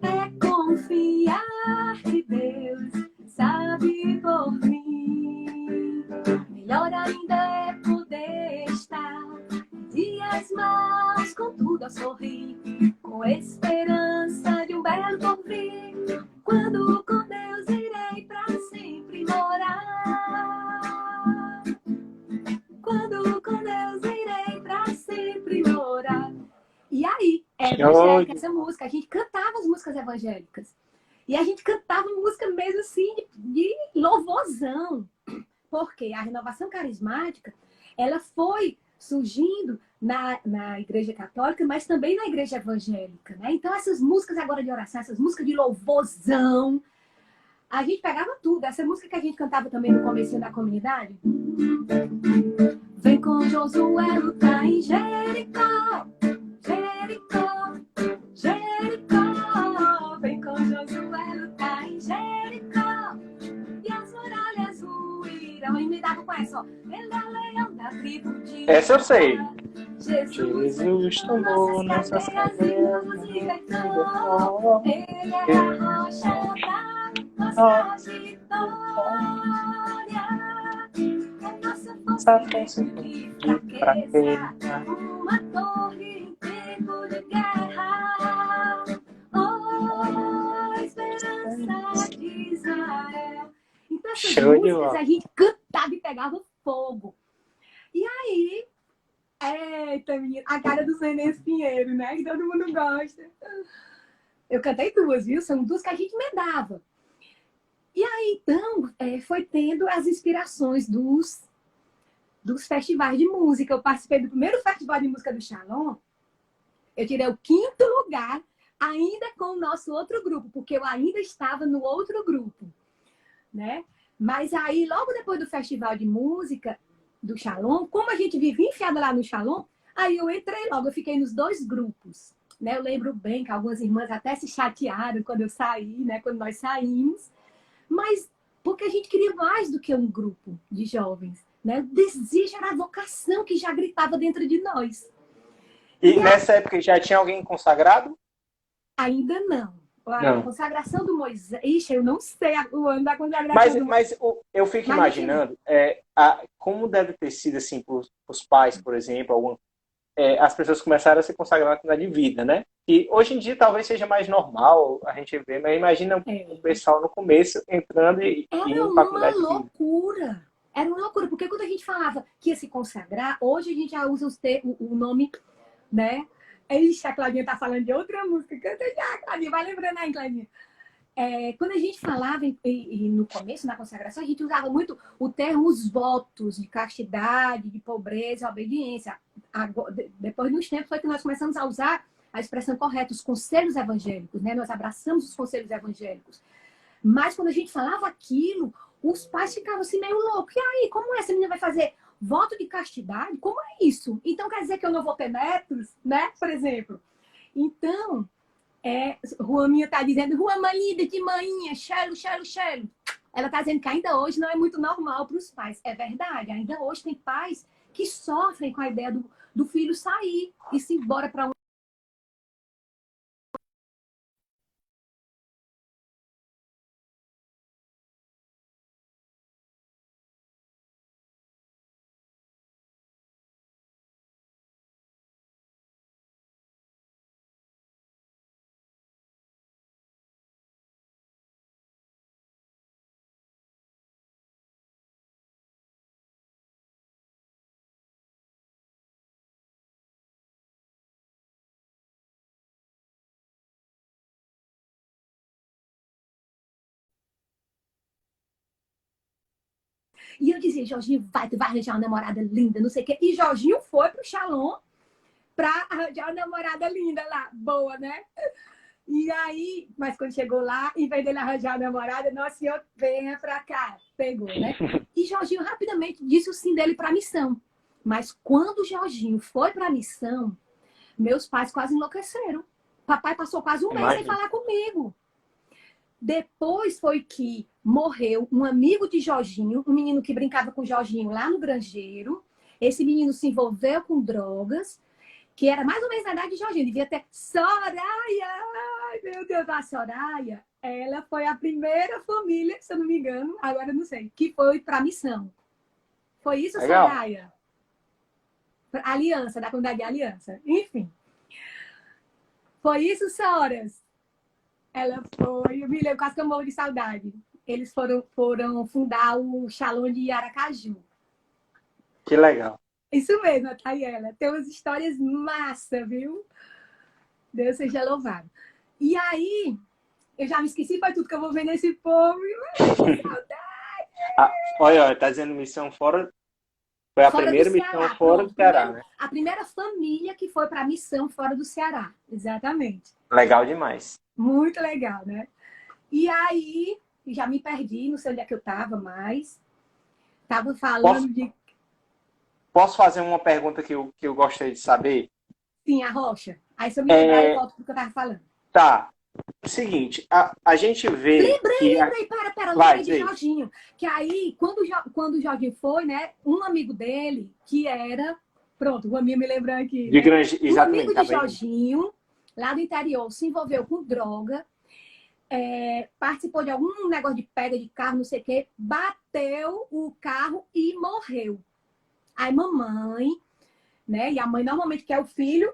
é confiar que Deus sabe por mim. Melhor ainda é poder estar dias maus, contudo a sorrir, com esperança de um belo porvir. Quando com Deus irei pra sempre morar. Quando com Deus irei pra sempre morar. E aí, é evangélica essa música. A gente cantava as músicas evangélicas. E a gente cantava música mesmo assim de louvorzão. Porque a renovação carismática, ela foi surgindo na igreja católica, mas também na igreja evangélica, né? Então, essas músicas agora de oração, essas músicas de louvorzão, a gente pegava tudo. Essa música que a gente cantava também no começo da comunidade. Vem com Josué lutar em Jericó, Jericó, Jericó. Vem com Josué lutar em Jericó, e as muralhas ruirão. E me dava com essa, ó. Ele é leão da tribo de Essa eu sei. Jesus tomou nossas cadeias e nos libertou. Ele é a rocha da nossa vitória. É nossa força de fraqueza, uma torre em tempo de guerra. Oh, esperança de Israel. Então essas músicas a gente cantava e pegava fogo. E aí, eita, minha, a cara dos Nenéns Pinheiro, né? Que todo mundo gosta. Eu cantei duas, viu? São duas que a gente medava. E aí, então, foi tendo as inspirações dos festivais de música. Eu participei do primeiro festival de música do Shalom. Eu tirei o 5º lugar, ainda com o nosso outro grupo, porque eu ainda estava no outro grupo, né? Mas aí, logo depois do festival de música do Shalom, como a gente vivia enfiada lá no Shalom, aí eu entrei logo, eu fiquei nos 2 grupos, né? Eu lembro bem que algumas irmãs até se chatearam quando eu saí, né? Quando nós saímos, mas porque a gente queria mais do que um grupo de jovens, né? O desejo era a vocação que já gritava dentro de nós. E nessa época já tinha alguém consagrado? Ainda não. A consagração do Moisés... Ixi, eu não sei o ano da consagração do Moisés. Mas eu fico imaginando como deve ter sido assim para os pais, por exemplo, as pessoas começaram a se consagrar na comunidade de vida, né? E hoje em dia talvez seja mais normal a gente ver, mas imagina o pessoal no começo entrando e indo para a comunidade de vida. Era uma loucura. Era uma loucura, porque quando a gente falava que ia se consagrar, hoje a gente já usa o nome, né? Ixi, a Claudinha tá falando de outra música. Canta já, Claudinha. Vai lembrando aí, Claudinha. Quando a gente falava, e no começo, na consagração, a gente usava muito o termo os votos de castidade, de pobreza e obediência. Depois de uns tempos foi que nós começamos a usar a expressão correta, os conselhos evangélicos, né? Nós abraçamos os conselhos evangélicos. Mas quando a gente falava aquilo, os pais ficavam assim meio loucos. E aí, como essa menina vai fazer voto de castidade? Como é isso? Então quer dizer que eu não vou ter netos, né? Por exemplo. Então, Ruaminha está dizendo, Ruama linda de manhinha, Chelo, Chelo, Chelo. Ela está dizendo que ainda hoje não é muito normal para os pais. É verdade, ainda hoje tem pais que sofrem com a ideia do filho sair e se embora para um E eu dizia, Jorginho, tu vai arranjar uma namorada linda, não sei o quê. E Jorginho foi pro Shalom pra arranjar uma namorada linda lá, boa, né? E aí, mas quando chegou lá, em vez dele arranjar a namorada, nossa senhora, venha pra cá. Pegou, né? E Jorginho rapidamente disse o sim dele pra missão. Mas quando Jorginho foi pra missão, meus pais quase enlouqueceram. Papai passou quase um mês sem falar comigo. Depois foi que morreu um amigo de Jorginho, um menino que brincava com Jorginho lá no Grangeiro. Esse menino se envolveu com drogas, que era mais ou menos na idade de Jorginho. Devia ter Soraya! Ai, meu Deus, a Soraya, ela foi a primeira família, se eu não me engano, agora eu não sei, que foi para a missão. Foi isso, Legal. Soraya? Aliança, da comunidade de Aliança. Enfim. Foi isso, Soras? Ela foi, eu me lembro, quase que eu morro de saudade. Eles foram fundar o Shalom de Aracaju. Que legal. Isso mesmo, Tayela. Tem umas histórias massa, viu? Deus seja louvado. E aí, eu já me esqueci, foi tudo que eu vou ver nesse povo. Que saudade! Olha, tá dizendo missão fora. Foi a Fora primeira do missão Ceará, fora do Ceará, primeiro, né? a primeira família que foi para a missão fora do Ceará. Exatamente. Legal demais. Muito legal, né? E aí, já me perdi, não sei onde é que eu estava mais. Estava falando de... Posso fazer uma pergunta que eu gostaria de saber? Sim, a rocha. Aí se eu me lembrar, eu volto pro que eu estava falando. Tá. Seguinte, a gente vê Lembrei, pera, Vai, lembrei de Jorginho. Que aí, quando o Jorginho foi, né, um amigo dele, que era... Pronto, o amigo me lembrou aqui. De né? Grande, exatamente. Um amigo de Jorginho, lá do interior, se envolveu com droga, participou de algum negócio de pega de carro, não sei o quê, bateu o carro e morreu. Aí mamãe, né, e a mãe normalmente quer o filho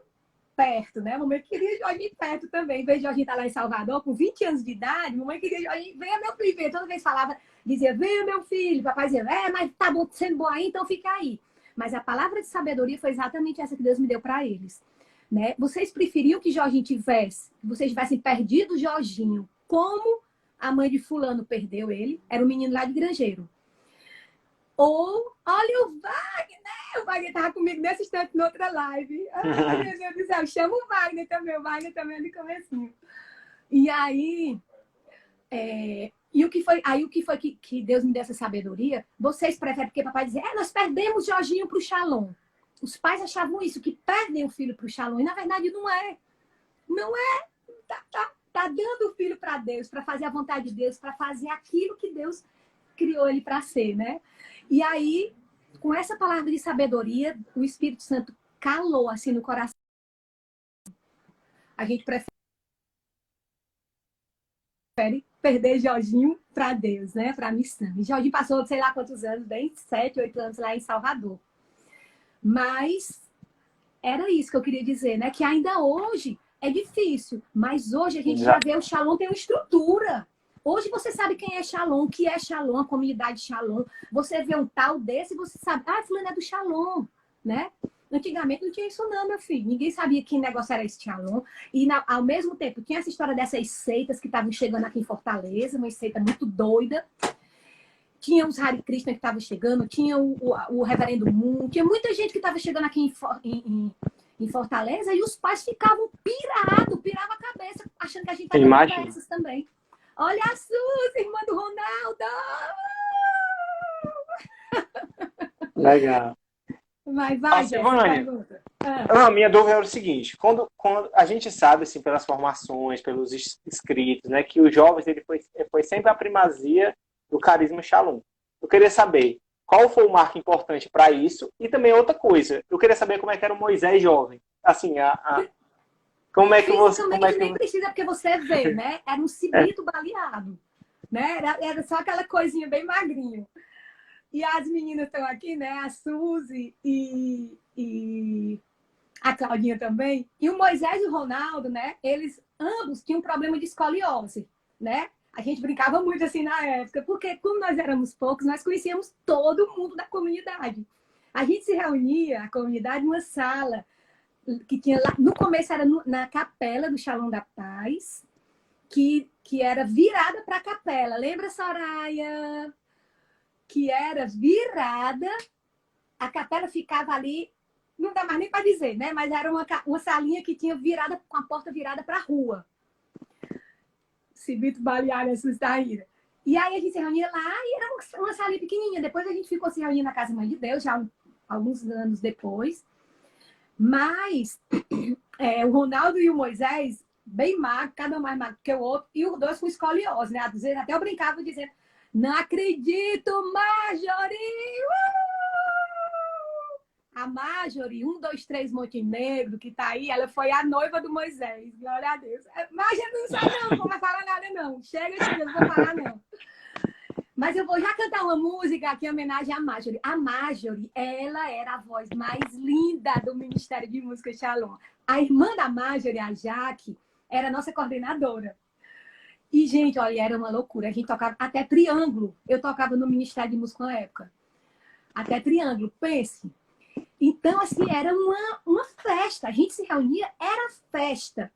perto, né? A mamãe queria Jorginho perto também. Em vez de Jorginho estar lá em Salvador, com 20 anos de idade, a mamãe queria Jorginho, venha meu filho, venha. Toda vez falava, dizia, venha meu filho. Papai dizia, mas tá bom, sendo bom aí, então fica aí. Mas a palavra de sabedoria foi exatamente essa que Deus me deu para eles. Né? Vocês preferiam que Jorginho vocês tivessem perdido Jorginho, como a mãe de fulano perdeu ele, era um menino lá de Grangeiro. Ou, olha o Wagner estava comigo nesse instante, na outra live. Ai, meu Deus do céu, chama o Wagner também é no comecinho. E aí, o que foi que Deus me deu essa sabedoria? Vocês preferem, porque papai dizia, nós perdemos Jorginho para o Shalom. Os pais achavam isso, que perdem o filho para o Shalom. E na verdade não é. Não é. Tá dando o filho para Deus, para fazer a vontade de Deus, para fazer aquilo que Deus criou ele para ser, né? E aí, com essa palavra de sabedoria, o Espírito Santo calou assim no coração. A gente prefere perder Jorginho para Deus, né? Para a missão. E Jorginho passou, sei lá quantos anos, bem 7, 8 anos lá em Salvador. Mas era isso que eu queria dizer, né? Que ainda hoje é difícil, mas hoje a gente já vê o Shalom tem uma estrutura. Hoje você sabe quem é Shalom, o que é Shalom, a comunidade Shalom. Você vê um tal desse, você sabe, fulano é do Shalom, né? Antigamente não tinha isso não, meu filho. Ninguém sabia que negócio era esse Shalom. E ao mesmo tempo, tinha essa história dessas seitas que estavam chegando aqui em Fortaleza, uma seita muito doida. Tinha os Hare Krishna que estavam chegando, tinha o Reverendo Moon, tinha muita gente que estava chegando aqui em Fortaleza e os pais ficavam piravam a cabeça, achando que a gente estava conversas também. Olha a Suzy, irmã do Ronaldo! Legal. Mas vai, pergunta. Não, a minha dúvida era o seguinte, quando a gente sabe, assim, pelas formações, pelos escritos, né, que os jovens ele foi sempre a primazia do carisma Shalom. Eu queria saber qual foi o marco importante para isso e também outra coisa, eu queria saber como é que era o Moisés jovem. Assim, como é que você... Como é que... nem precisa, porque você vê, né? Era um cibrito baleado, né? Era só aquela coisinha bem magrinho. E as meninas estão aqui, né? A Suzy e a Claudinha também. E o Moisés e o Ronaldo, né? Eles ambos tinham um problema de escoliose, né? A gente brincava muito assim na época, porque como nós éramos poucos, nós conhecíamos todo mundo da comunidade. A gente se reunia, a comunidade, numa sala que tinha lá, no começo era na capela do Shalom da Paz, que era virada para a capela. Lembra, Soraya? que era virada, a capela ficava ali, não dá mais nem para dizer, né? Mas era uma salinha que tinha virada, com a porta virada para a rua. Cibito Balear, assustaíra. E aí a gente se reunia lá e era uma salinha pequenininha. Depois a gente ficou se reunindo na Casa Mãe de Deus, já alguns anos depois. Mas o Ronaldo e o Moisés, bem magro, cada um mais magro que o outro, e os dois com escoliose, né? Às vezes até eu brincava dizendo, não acredito, Marjorie! A Marjorie, 1, 2, 3 Montenegro, que tá aí, ela foi a noiva do Moisés. Glória a Deus. Marjorie não sai não, não vai falar nada não. Chega, não vou falar não. Mas eu vou já cantar uma música aqui em homenagem à Marjorie. A Marjorie, ela era a voz mais linda do Ministério de Música Shalom. A irmã da Marjorie, a Jaque, era a nossa coordenadora. E, gente, olha, era uma loucura. A gente tocava até triângulo. Eu tocava no Ministério de Música na época. Até triângulo, pense. Então, assim, era uma festa. A gente se reunia, era festa.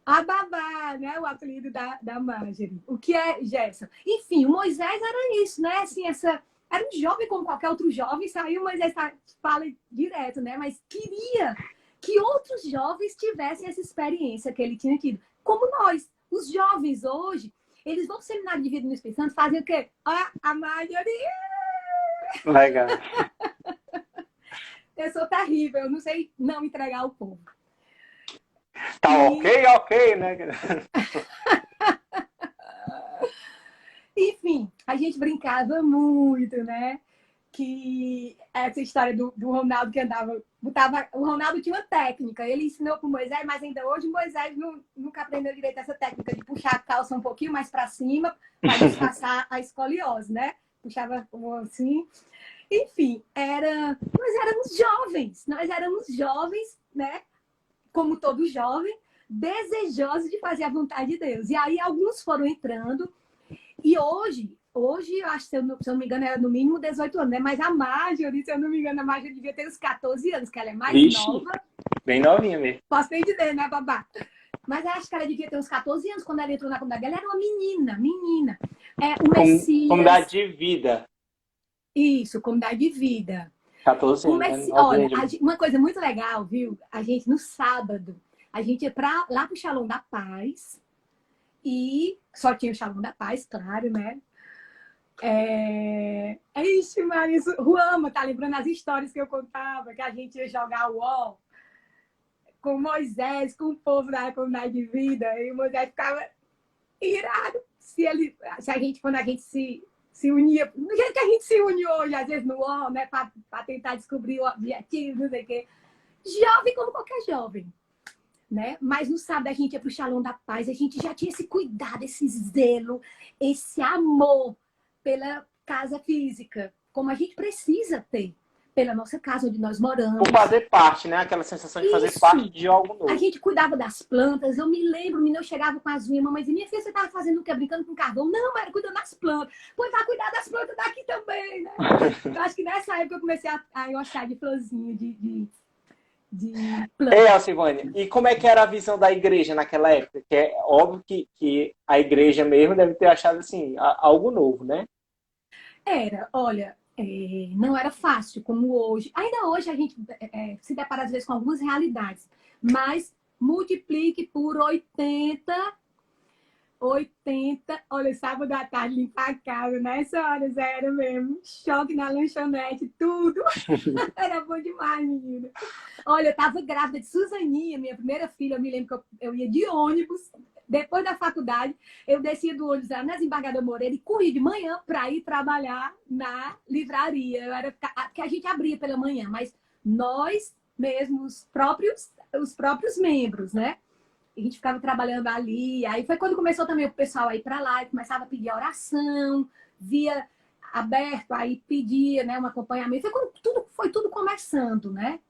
A babá, né? O apelido da Marjorie. O que é Gerson? Enfim, o Moisés era isso, né? Assim, era um jovem como qualquer outro jovem. Saiu, o Moisés fala direto, né? Mas queria que outros jovens tivessem essa experiência que ele tinha tido. Como nós. Os jovens hoje, eles vão pro seminário de vida no Espírito Santo, fazem o quê? A Marjorie! Legal. Eu sou terrível, eu não sei não entregar o povo. Tá ok, né? Enfim, a gente brincava muito, né? Que essa história do Ronaldo que andava, o Ronaldo tinha uma técnica, ele ensinou para o Moisés, mas ainda hoje o Moisés nunca aprendeu direito essa técnica de puxar a calça um pouquinho mais para cima para disfarçar a escoliose, né? Puxava assim. Enfim, nós éramos jovens, né? Como todo jovem, desejosos de fazer a vontade de Deus. E aí alguns foram entrando, e hoje eu acho, se eu não me engano, era no mínimo 18 anos, né? Mas a Marjorie, se eu não me engano, a Marjorie devia ter uns 14 anos, que ela é mais nova. Bem novinha mesmo. Posso nem dizer, né, babá? Mas eu acho que ela devia ter uns 14 anos quando ela entrou na comunidade. Ela era uma menina. O Messias... Comunidade de vida. Isso, comunidade de vida. 14 anos. Olha, uma coisa muito legal, viu? A gente, no sábado, a gente ia lá pro Shalom da Paz. E só tinha o Shalom da Paz, claro, né? Ixi, Marisa, Ruama tá lembrando as histórias que eu contava, que a gente ia jogar o UOL com Moisés, com o povo da comunidade de vida, e o Moisés ficava irado quando a gente se unia, do jeito que a gente se une hoje, às vezes no UOL, né, para tentar descobrir o objetivo, não sei o quê. Jovem como qualquer jovem. Né? Mas no sábado a gente ia para o Shalom da Paz, a gente já tinha esse cuidado, esse zelo, esse amor pela casa física, como a gente precisa ter pela nossa casa onde nós moramos. Por fazer parte, né? Aquela sensação de fazer parte de algo novo. A gente cuidava das plantas, eu me lembro, eu chegava com as unhas, mamãe dizia, minha filha, você estava fazendo o quê? Brincando com carvão? Não, mas era cuidando das plantas. Pois vai cuidar das plantas daqui também, né? Eu acho que nessa época eu comecei a gostar de florzinha, de Silvânia, e como é que era a visão da igreja naquela época? Que é óbvio que a igreja mesmo deve ter achado assim, algo novo, né? Olha, não era fácil como hoje. Ainda hoje a gente se depara às vezes com algumas realidades, mas multiplique por 80, olha, sábado à tarde limpar a casa, nessa hora era mesmo, choque na lanchonete, tudo. Era bom demais, menina. Olha, eu tava grávida de Suzaninha, minha primeira filha, eu me lembro que eu ia de ônibus, depois da faculdade, eu descia do ônibus lá na Desembargador Moreira e corria de manhã para ir trabalhar na livraria. Que a gente abria pela manhã, mas nós mesmos, os próprios membros, né? A gente ficava trabalhando ali. Aí foi quando começou também o pessoal a ir para lá e começava a pedir oração, via aberto, aí pedia, né, um acompanhamento. Foi quando foi tudo começando, né?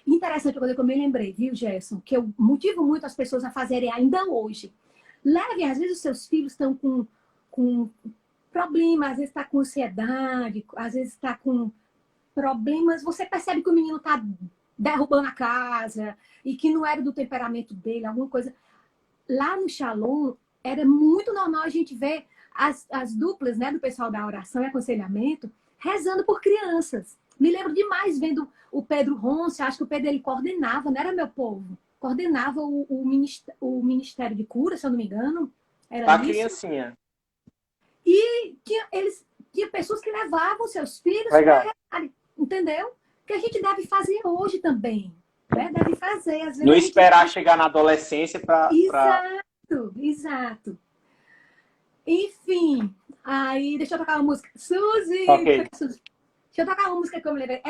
Interessante uma coisa que eu me lembrei, viu, Gerson? Que eu motivo muito as pessoas a fazerem ainda hoje. Leve, às vezes os seus filhos estão com problemas, às vezes está com ansiedade, às vezes está com problemas. Você percebe que o menino está derrubando a casa e que não era do temperamento dele, alguma coisa. Lá no Shalom, era muito normal a gente ver as duplas, né, do pessoal da oração e aconselhamento, rezando por crianças. Me lembro demais vendo o Pedro Ronce, acho que o Pedro ele coordenava, não era meu povo, coordenava o Ministério de Cura, se eu não me engano. Era A isso. criancinha. E tinha pessoas que levavam seus filhos Legal. para rezar, entendeu? Que a gente deve fazer hoje também. Né? Deve fazer. Às vezes Não a gente esperar chegar na adolescência para... Exato. Enfim, aí deixa eu tocar uma música. Suzy! Ok. Deixa eu tocar uma música que eu me lembrei.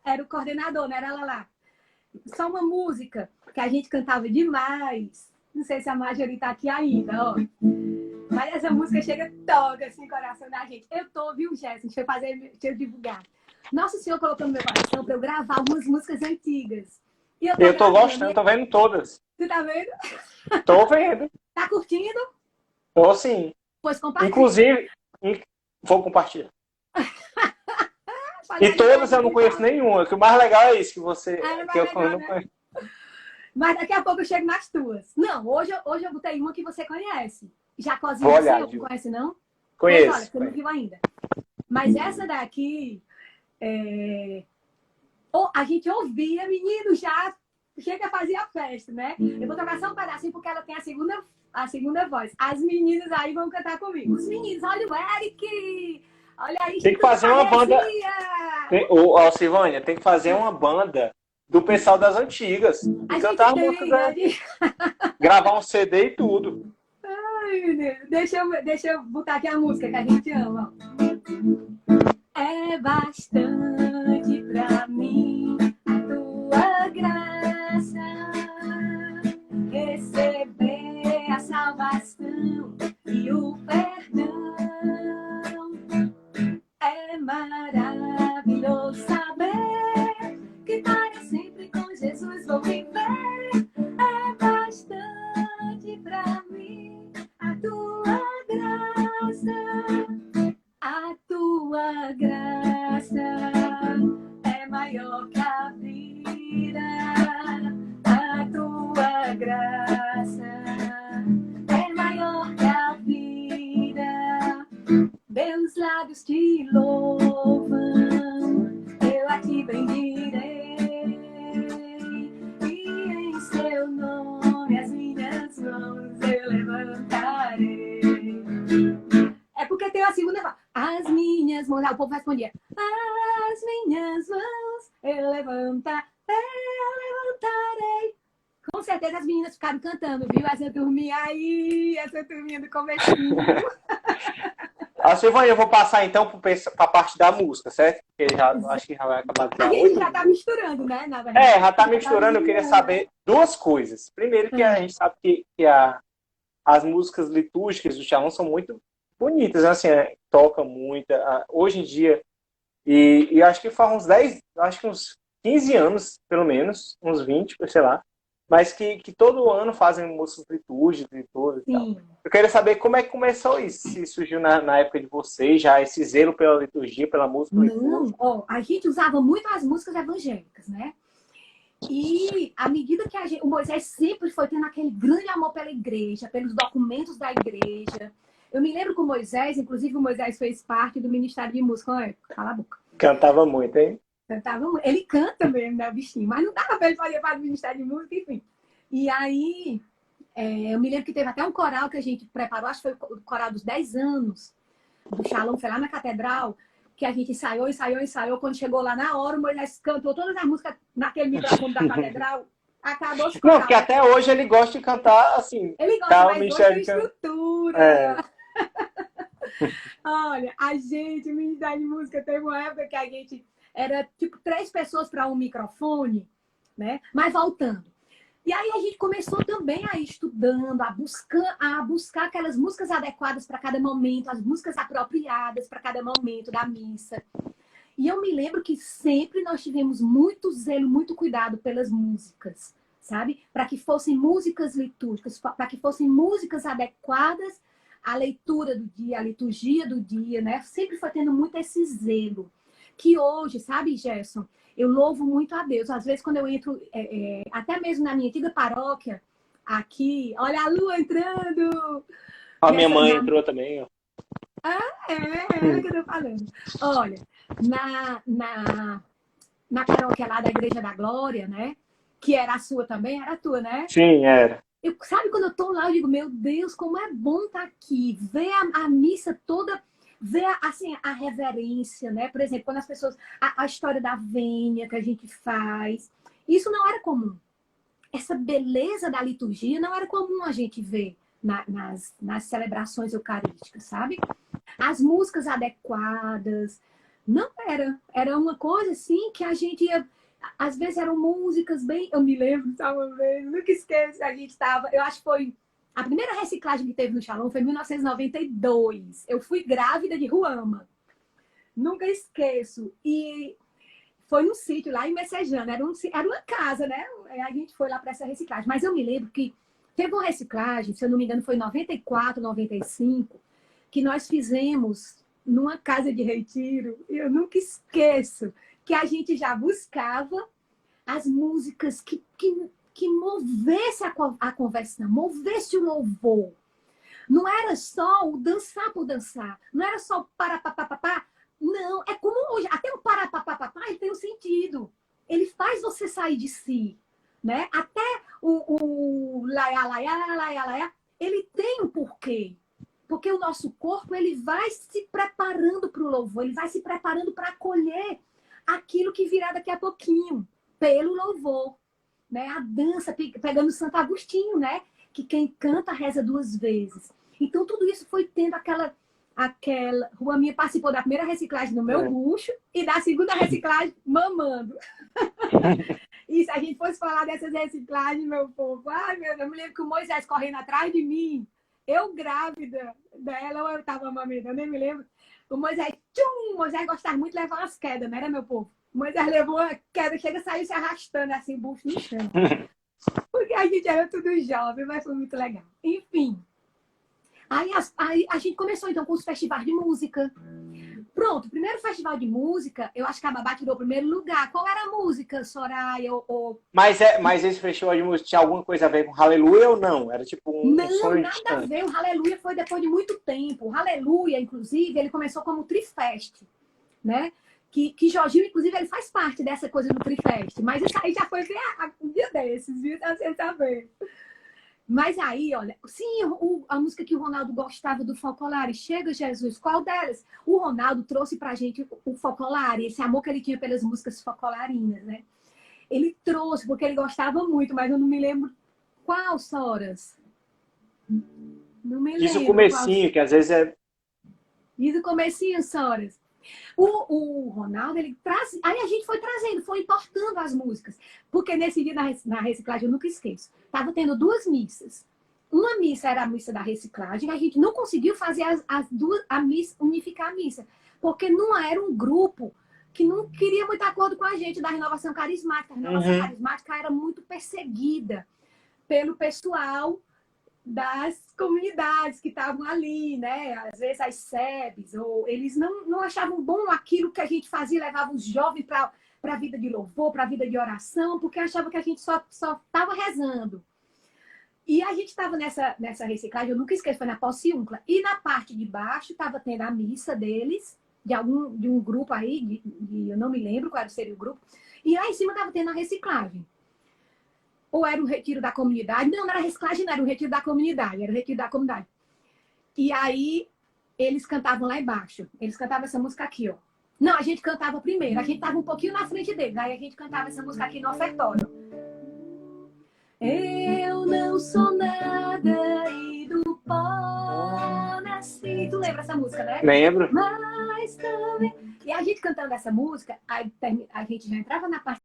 Era o coordenador, não era lá. Só uma música que a gente cantava demais. Não sei se a Marjorie tá aqui ainda, ó. Mas essa música chega, toca assim, coração da gente. Eu tô, viu, Jéssica? Deixa eu divulgar. Nosso Senhor colocou no meu coração para eu gravar algumas músicas antigas. E Eu tô gostando, tô vendo todas. Você tá vendo? Tô vendo. Tá curtindo? Tô sim. Pois compartilha. Inclusive, vou compartilhar. E todas eu não conheço nenhuma. Que o mais legal é isso, que você... que eu não conheço. Mas daqui a pouco eu chego nas tuas. Não, hoje eu botei uma que você conhece. Jacozinho Vou do olhar, Senhor, Gil. não conhece não? Conheço. Mas olha, você não viu ainda. Mas essa daqui... a gente ouvia, menino, já chega a fazer a festa, né? Eu vou tocar só um pedacinho porque ela tem a segunda voz. As meninas aí vão cantar comigo. Os meninos, olha o Eric! Olha aí, Tem que fazer uma banda... Silvânia, tem que fazer uma banda do pessoal das antigas. E cantar a música gravar um CD e tudo. Ai, meu Deus. Deixa eu botar aqui a música que a gente ama. É bastante pra mim a tua graça, receber a salvação e o perdão. É maravilhoso saber que para sempre com Jesus vou viver. É bastante pra mim a tua graça. A tua graça é maior que a vida. A tua graça é maior que a vida. Meus lábios te louvam, eu a te bendirei. E em seu nome as minhas mãos eu levantarei. É porque tem a segunda voz. As minhas mãos. O povo respondia. As minhas mãos eu levantarei. Com certeza as meninas ficaram cantando, viu? Essa turminha aí, essa turminha do comecinho. Silvânia, eu vou passar então para a parte da música, certo? Porque acho que já vai acabar de A gente já tá misturando, né? Na verdade. já tá misturando. Eu queria saber duas coisas. Primeiro, que a gente sabe que as músicas litúrgicas do Shalom são muito bonitas, assim, toca muito. Hoje em dia, e acho que faz uns 10, acho que uns 15 anos, pelo menos, uns 20, sei lá, mas que todo ano fazem músicas litúrgicas e tudo e tal. Eu queria saber como é que começou isso, se surgiu na época de vocês, já esse zelo pela liturgia, pela música litúrgica. Não, a gente usava muito as músicas evangélicas, né? E à medida que o Moisés sempre foi tendo aquele grande amor pela igreja, pelos documentos da igreja. Eu me lembro que o Moisés, inclusive o Moisés fez parte do Ministério de Música. Olha, cala a boca. Cantava muito, hein? Cantava muito. Ele canta mesmo, né, o bichinho? Mas não dava pra ele fazer parte do Ministério de Música, enfim. E aí, eu me lembro que teve até um coral que a gente preparou, acho que foi o coral dos 10 anos, do Shalom, foi lá na Catedral, que a gente ensaiou. Quando chegou lá na hora, o Moisés cantou todas as músicas naquele microfone da Catedral. Acabou os corais. Não, porque até hoje ele gosta de cantar assim. Ele gosta, mas gosta de estrutura. Olha, o Ministério de Música teve uma época que a gente era tipo 3 pessoas para um microfone, né? Mas voltando. E aí a gente começou também a ir estudando, a buscar aquelas músicas adequadas para cada momento, as músicas apropriadas para cada momento da missa. E eu me lembro que sempre nós tivemos muito zelo, muito cuidado pelas músicas, sabe? Para que fossem músicas litúrgicas, para que fossem músicas adequadas à leitura do dia, à liturgia do dia, né? Sempre foi tendo muito esse zelo. Que hoje, sabe, Gerson, eu louvo muito a Deus. Às vezes, quando eu entro, até mesmo na minha antiga paróquia, aqui, olha a lua entrando. A minha mãe entrou também, ó. É o que eu tô falando. Olha, na paróquia lá da Igreja da Glória, né? Que era a sua também, era a tua, né? Sim, era. Sabe quando eu tô lá, eu digo, meu Deus, como é bom estar aqui, ver a missa toda, ver assim, a reverência, né? Por exemplo, quando as pessoas, a história da vênia que a gente faz, isso não era comum. Essa beleza da liturgia não era comum a gente ver nas celebrações eucarísticas, sabe? As músicas adequadas, não era. Era uma coisa assim que a gente ia. Às vezes eram músicas bem. Eu me lembro, sabe, uma vez, nunca esqueço, a gente estava. Eu acho que foi. A primeira reciclagem que teve no Shalom foi em 1992. Eu fui grávida de Ruama. Nunca esqueço. E foi num sítio lá em Messejana. Era uma casa, né? A gente foi lá para essa reciclagem. Mas eu me lembro que teve uma reciclagem, se eu não me engano, foi em 94, 95, que nós fizemos numa casa de retiro. E eu nunca esqueço que a gente já buscava as músicas que movesse a conversão, movesse o louvor. Não era só o dançar por dançar, não era só para papapá. Não, é como hoje, até o para papapá, ele tem um sentido. Ele faz você sair de si, né? Até o laiá, laiá, laiá, laiá, ele tem um porquê. Porque o nosso corpo, ele vai se preparando para o louvor, ele vai se preparando para acolher aquilo que virá daqui a pouquinho, pelo louvor, né? A dança, pegando Santo Agostinho, né? Que quem canta reza duas vezes. Então, tudo isso foi tendo aquela Rua Minha participou da primeira reciclagem no meu bucho e da segunda reciclagem mamando. E se a gente fosse falar dessas reciclagens, meu povo, ai meu Deus, eu me lembro que o Moisés correndo atrás de mim, eu grávida dela, ou eu estava amamentando, eu nem me lembro. O Moisés, o Moisés gostava muito de levar umas quedas, não era, meu povo? O Moisés levou uma queda, chega a sair se arrastando assim, o bucho no chão. Porque a gente era tudo jovem, mas foi muito legal. Enfim. Aí a gente começou, então, com os festivais de música. Pronto, o primeiro festival de música, eu acho que a Babá tirou o primeiro lugar. Qual era a música, Soraya? Mas esse festival de música tinha alguma coisa a ver com Aleluia ou não? Era tipo um sonho Não, nada a ver. O Aleluia foi depois de muito tempo. O Aleluia, inclusive, ele começou como Trifest, né? Que Jorginho, inclusive, ele faz parte dessa coisa do Trifest. Mas isso aí já foi um dia desses, viu? Tá sem saber. Mas aí, olha, sim, a música que o Ronaldo gostava do Focolare, Chega Jesus, qual delas? O Ronaldo trouxe pra gente o Focolare, esse amor que ele tinha pelas músicas focolarinas, né? Ele trouxe, porque ele gostava muito, mas eu não me lembro qual, Soras. Não me lembro. Diz o comecinho, que às vezes é... Diz o comecinho, Soras. O Ronaldo, ele traz. Aí a gente foi trazendo, foi importando as músicas. Porque nesse dia na reciclagem, eu nunca esqueço. Tava tendo duas missas. Uma missa era a missa da reciclagem, a gente não conseguiu fazer as duas, unificar a missa. Porque não era um grupo que não queria muito acordo com a gente da renovação carismática. A renovação carismática era muito perseguida pelo pessoal das comunidades que estavam ali, né? Às vezes as SEBs, ou eles não achavam bom aquilo que a gente fazia, levava os jovens para a vida de louvor, para a vida de oração, porque achavam que a gente só estava rezando. E a gente estava nessa reciclagem, eu nunca esqueço, foi na Pociúncula. E na parte de baixo estava tendo a missa deles, de um grupo aí, eu não me lembro qual seria o grupo, e lá em cima estava tendo a reciclagem. Ou era o retiro da comunidade. Não era reciclagem, não era o retiro da comunidade. Era o retiro da comunidade. E aí, eles cantavam lá embaixo. Eles cantavam essa música aqui, ó. Não, a gente cantava primeiro. A gente estava um pouquinho na frente dele. Daí a gente cantava essa música aqui no ofertório. Eu não sou nada e do pó nasci. Tu lembra essa música, né? Lembro. Mas também... E a gente cantando essa música, aí a gente já entrava na parte